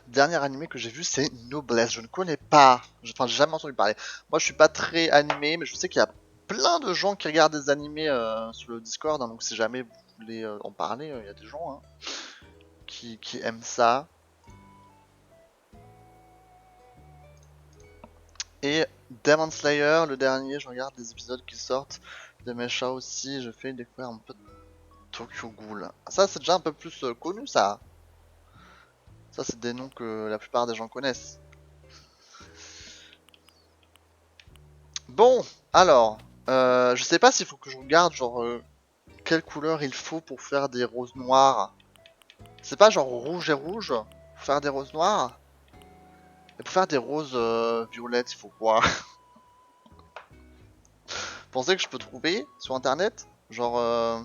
Dernier animé que j'ai vu, c'est Noblesse. Je ne connais pas. Enfin, j'ai jamais entendu parler. Moi, je suis pas très animé, mais je sais qu'il y a plein de gens qui regardent des animés sur le Discord. Hein, donc, si jamais vous voulez en parler, il y a des gens hein, qui aiment ça. Et Demon Slayer, le dernier, je regarde des épisodes qui sortent. De Mesha aussi, je fais découvrir un peu de Tokyo Ghoul. Ça, c'est déjà un peu plus connu, ça. Ça, c'est des noms que la plupart des gens connaissent. Bon, alors, je sais pas s'il faut que je regarde genre quelle couleur il faut pour faire des roses noires. C'est pas genre rouge et rouge. Pour faire des roses noires. Et pour faire des roses violettes, il faut quoi? Vous pensez que je peux trouver sur internet? Genre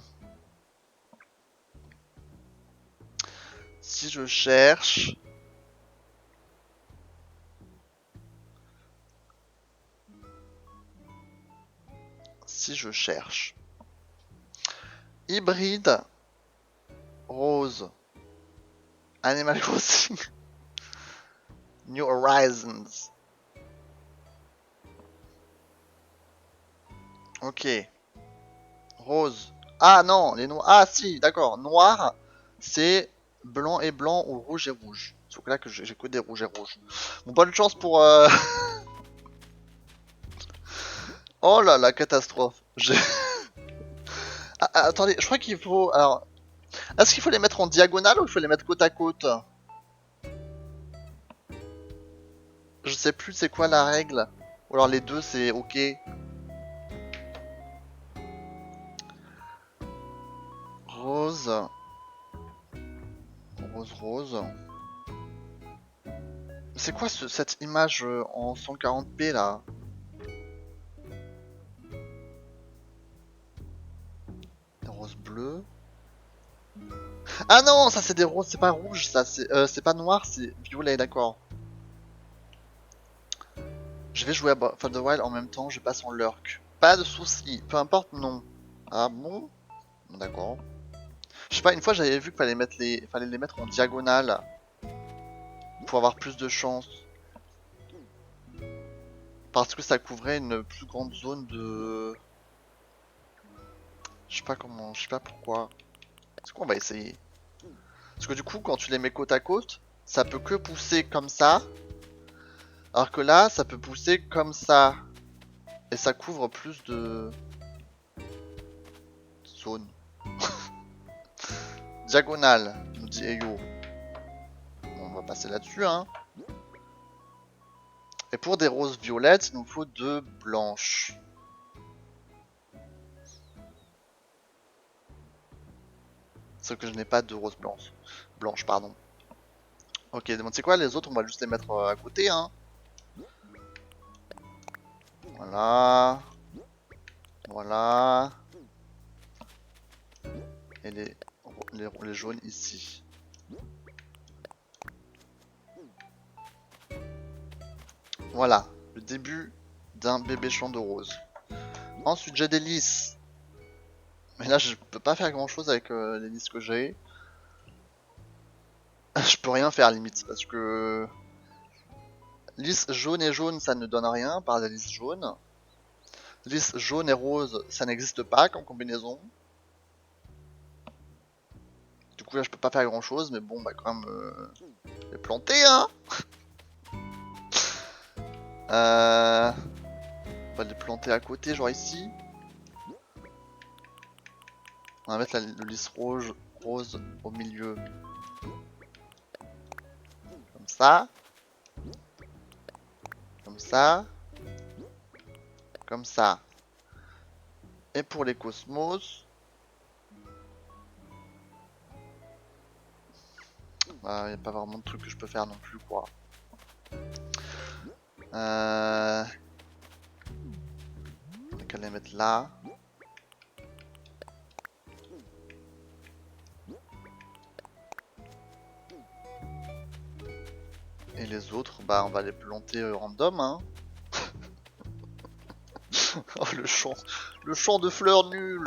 si je cherche. Si je cherche. Hybride. Rose. Animal Crossing. New Horizons. Ok. Rose. Ah non, les noirs. Ah si, d'accord. Noir, c'est blanc et blanc ou rouge et rouge. Sauf que là que j'ai que des rouges et rouges. Bon, bonne chance pour. Oh là la catastrophe. Ah, attendez, je crois qu'il faut. Alors, est-ce qu'il faut les mettre en diagonale ou il faut les mettre côte à côte? Je sais plus c'est quoi la règle. Ou alors les deux c'est ok. Rose. Rose, rose. C'est quoi cette image en 140p là? Des roses bleues. Ah non, ça c'est des roses, c'est pas rouge, ça c'est pas noir, c'est violet, d'accord. Je vais jouer à Breath of the Wild en même temps, je passe en lurk. Pas de soucis, peu importe, non. Ah bon? D'accord. Je sais pas, une fois j'avais vu qu'il fallait les mettre en diagonale pour avoir plus de chance. Parce que ça couvrait une plus grande zone de... Je sais pas comment, je sais pas pourquoi. Est-ce qu'on va essayer? Parce que du coup, quand tu les mets côte à côte, ça peut que pousser comme ça. Alors que là, ça peut pousser comme ça. Et ça couvre plus de zones. Diagonale, nous dit Eyo. Bon, on va passer là-dessus, hein. Et pour des roses violettes, il nous faut 2 blanches. Sauf que je n'ai pas de roses blanches. Blanches, pardon. Ok, donc c'est quoi les autres? On va juste les mettre à côté, hein. Voilà. Voilà. Et les jaunes ici. Voilà, le début d'un bébé champ de rose. Ensuite, j'ai des lys. Mais là, je peux pas faire grand chose avec les lys que j'ai. Je peux rien faire limite parce que lys jaune et jaune ça ne donne rien par des lys jaunes. Lys jaune et rose ça n'existe pas comme combinaison. Du coup là je peux pas faire grand chose mais bon bah quand même les planter hein. On va les planter à côté genre ici. On va mettre le lys rose au milieu. Comme ça. Comme ça. Comme ça. Et pour les cosmos. Bah, y a pas vraiment de truc que je peux faire non plus quoi. On a qu'à les mettre là. Et les autres, bah on va les planter random hein. Oh le champ de fleurs nul.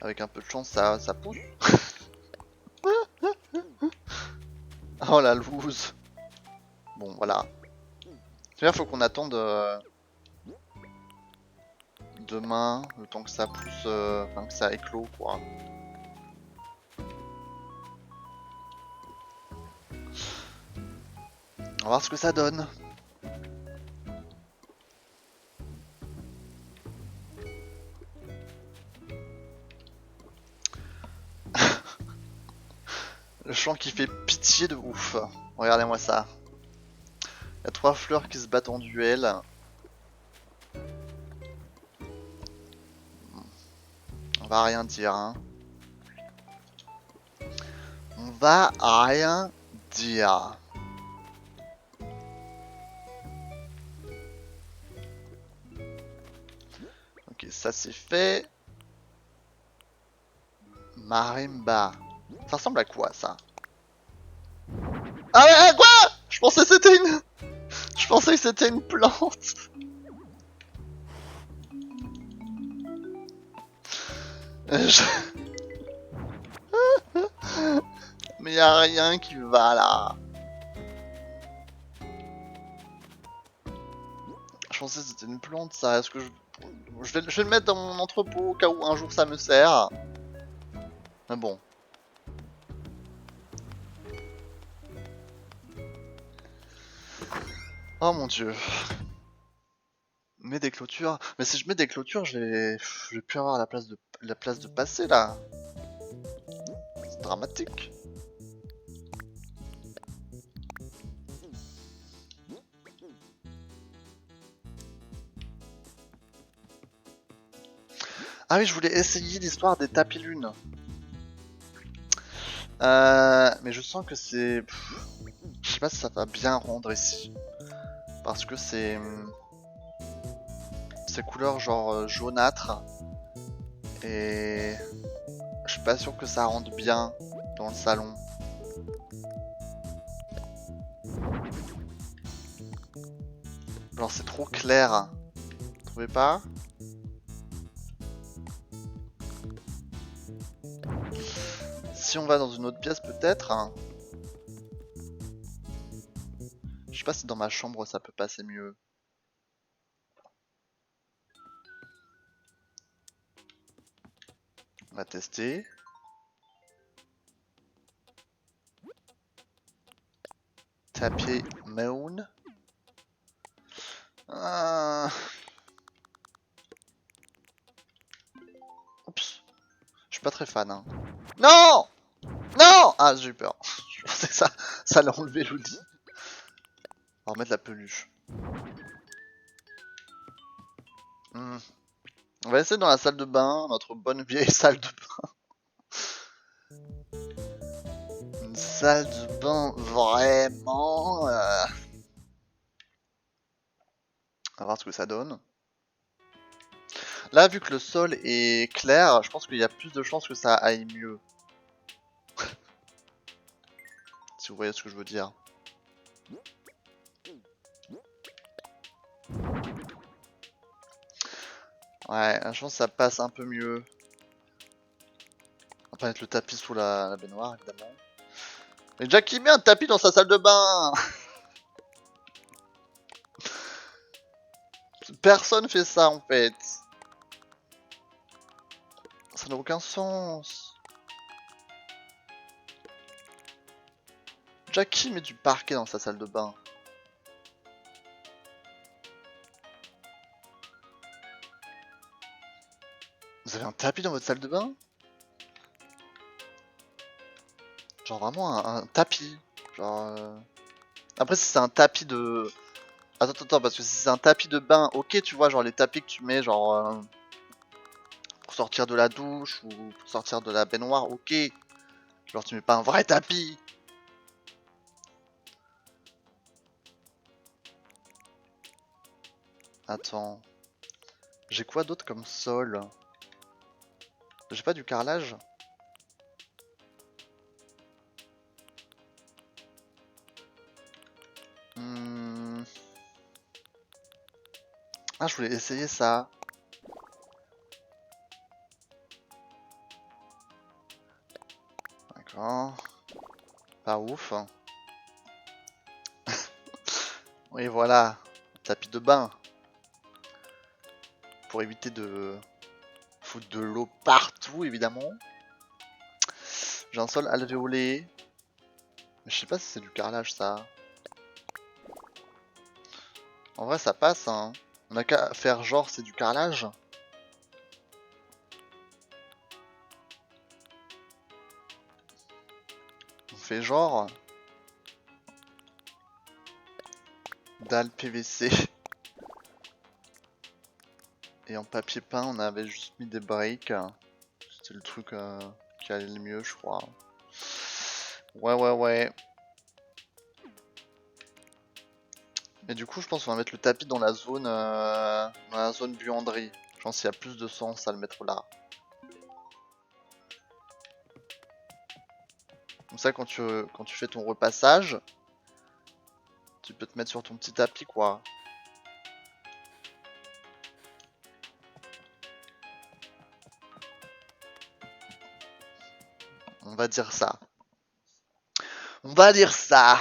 Avec un peu de chance ça pousse. Oh la loose. Bon voilà. Là faut qu'on attende demain, le temps que ça pousse, enfin que ça éclot quoi. On va voir ce que ça donne. Le champ qui fait pitié de ouf. Regardez-moi ça. Il y a 3 fleurs qui se battent en duel. On va rien dire hein. On va rien dire. Ok, ça c'est fait. Marimba. Ça ressemble à quoi ça? Ah ouais, quoi? Je pensais que c'était une... Je pensais que c'était une plante. Je- Mais y a rien qui va là. Je pensais que c'était une plante ça. Est-ce que je vais le mettre dans mon entrepôt au cas où un jour ça me sert. Mais bon. Oh mon dieu. Mets des clôtures. Mais si je mets des clôtures, je vais plus avoir la place de passer là. C'est dramatique. Ah oui, je voulais essayer l'histoire des tapis lunes. Mais je sens que c'est... Je sais pas si ça va bien rendre ici. Parce que c'est couleur genre jaunâtre. Et... Je suis pas sûr que ça rende bien dans le salon. Genre c'est trop clair. Vous trouvez pas? Si on va dans une autre pièce peut-être. Je sais pas si dans ma chambre ça peut passer mieux. On va tester. Tapis Moon. Oups. Je suis pas très fan. Hein. Non! Non! Ah, j'ai eu peur. Je pensais que ça allait enlever l'outil. On va remettre la peluche. On va essayer dans la salle de bain, notre bonne vieille salle de bain. Une salle de bain vraiment... On va voir ce que ça donne. Là, vu que le sol est clair, je pense qu'il y a plus de chances que ça aille mieux. Si vous voyez ce que je veux dire. Ouais, je pense que ça passe un peu mieux. On va pas mettre le tapis sous la baignoire, évidemment. Mais Jackie met un tapis dans sa salle de bain. Personne fait ça, en fait. Ça n'a aucun sens. Jackie met du parquet dans sa salle de bain. Vous avez un tapis dans votre salle de bain? Genre vraiment un tapis. Genre... Après si c'est un tapis de... Attends, parce que si c'est un tapis de bain, ok tu vois, genre les tapis que tu mets genre... pour sortir de la douche ou pour sortir de la baignoire, ok. Genre tu mets pas un vrai tapis. Attends. J'ai quoi d'autre comme sol? J'ai pas du carrelage? Ah, je voulais essayer ça. D'accord. Pas ouf. Oui, voilà. Tapis de bain. Pour éviter de foutre de l'eau partout, évidemment. J'ai un sol alvéolé. Mais je sais pas si c'est du carrelage, ça. En vrai, ça passe, hein. On a qu'à faire genre c'est du carrelage. On fait genre... Dalle PVC. Et en papier peint, on avait juste mis des briques. C'était le truc qui allait le mieux, je crois. Ouais. Mais du coup, je pense qu'on va mettre le tapis dans la zone buanderie. Je pense qu'il y a plus de sens à le mettre là. Comme ça, quand tu fais ton repassage, tu peux te mettre sur ton petit tapis, quoi. On va dire ça. On va dire ça.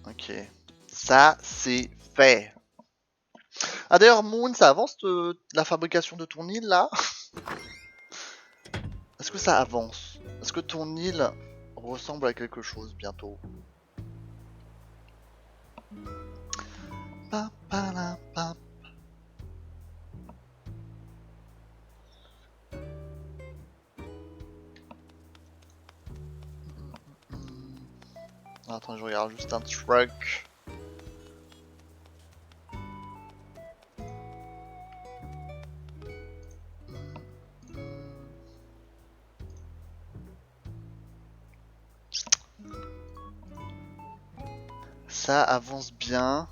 Ok. Ça, c'est fait. Ah d'ailleurs, Moon, ça avance la fabrication de ton île, là? Est-ce que ça avance? Est-ce que ton île ressemble à quelque chose bientôt? Pa, pa, la, pa. Attends, je regarde juste un truc. Ça avance bien.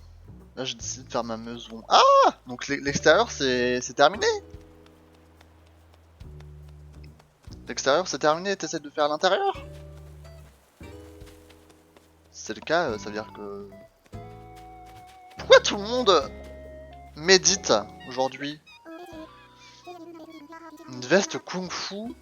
Là, j'ai décidé de faire ma maison. Ah! Donc l'extérieur, c'est terminé. L'extérieur, c'est terminé. T'essaies de faire l'intérieur? Si c'est le cas, ça veut dire que... Pourquoi tout le monde médite aujourd'hui? Une veste kung-fu?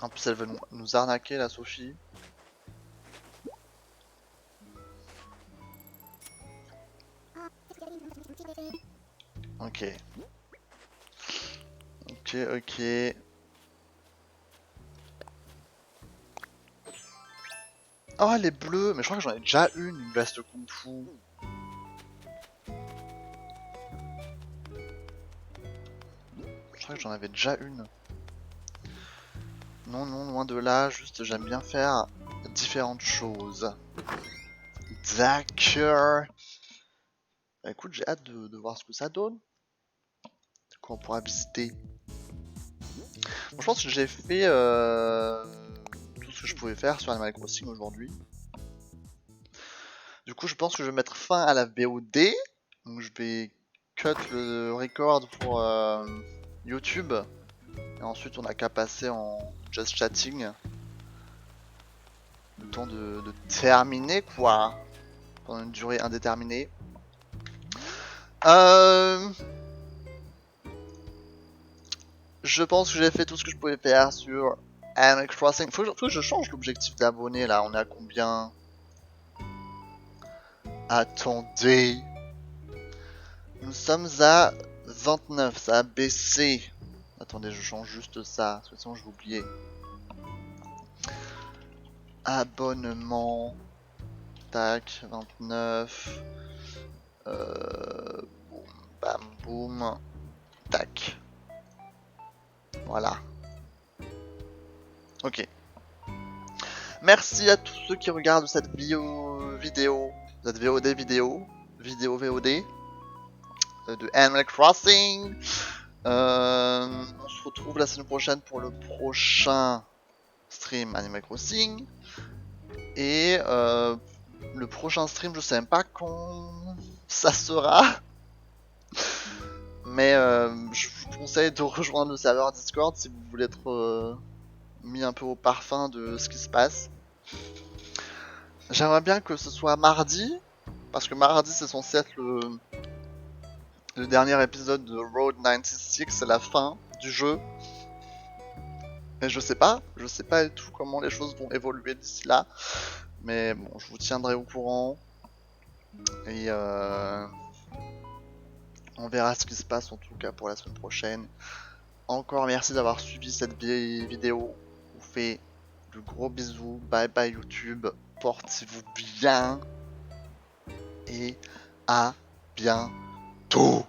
En plus, elle veut nous arnaquer, la Sophie. Ok. Ok. Oh, elle est bleue. Mais je crois que j'en ai déjà une veste kung-fu. Je crois que j'en avais déjà une. Non, loin de là. Juste, j'aime bien faire différentes choses. D'accord. Bah, écoute, j'ai hâte de voir ce que ça donne. Qu'on pourra visiter. Bon, je pense que j'ai fait tout ce que je pouvais faire sur Animal Crossing aujourd'hui. Du coup, je pense que je vais mettre fin à la VOD. Donc, je vais cut le record pour YouTube. Et ensuite, on n'a qu'à passer en just chatting. Le temps de terminer, quoi. Pendant une durée indéterminée. Je pense que j'ai fait tout ce que je pouvais faire sur Animal Crossing. Faut que je change l'objectif d'abonnés là. On est à combien? Attendez. Nous sommes à 29. Ça a baissé. Attendez, je change juste ça. De toute façon, je vais oublier. Abonnement. Tac, 29. Boum, bam, boum. Tac. Voilà. Ok. Merci à tous ceux qui regardent cette vidéo, cette VOD vidéo VOD de Animal Crossing. On se retrouve la semaine prochaine pour le prochain stream Animal Crossing. Et le prochain stream, je sais même pas quand ça sera. Mais je vous conseille de rejoindre le serveur Discord si vous voulez être mis un peu au parfum de ce qui se passe. J'aimerais bien que ce soit mardi, parce que mardi c'est censé être le dernier épisode de Road 96, c'est la fin du jeu. Et je sais pas du tout comment les choses vont évoluer d'ici là. Mais bon, je vous tiendrai au courant. Et on verra ce qui se passe en tout cas pour la semaine prochaine. Encore merci d'avoir suivi cette vidéo. Je vous fais de gros bisous. Bye bye YouTube. Portez-vous bien. Et à bientôt.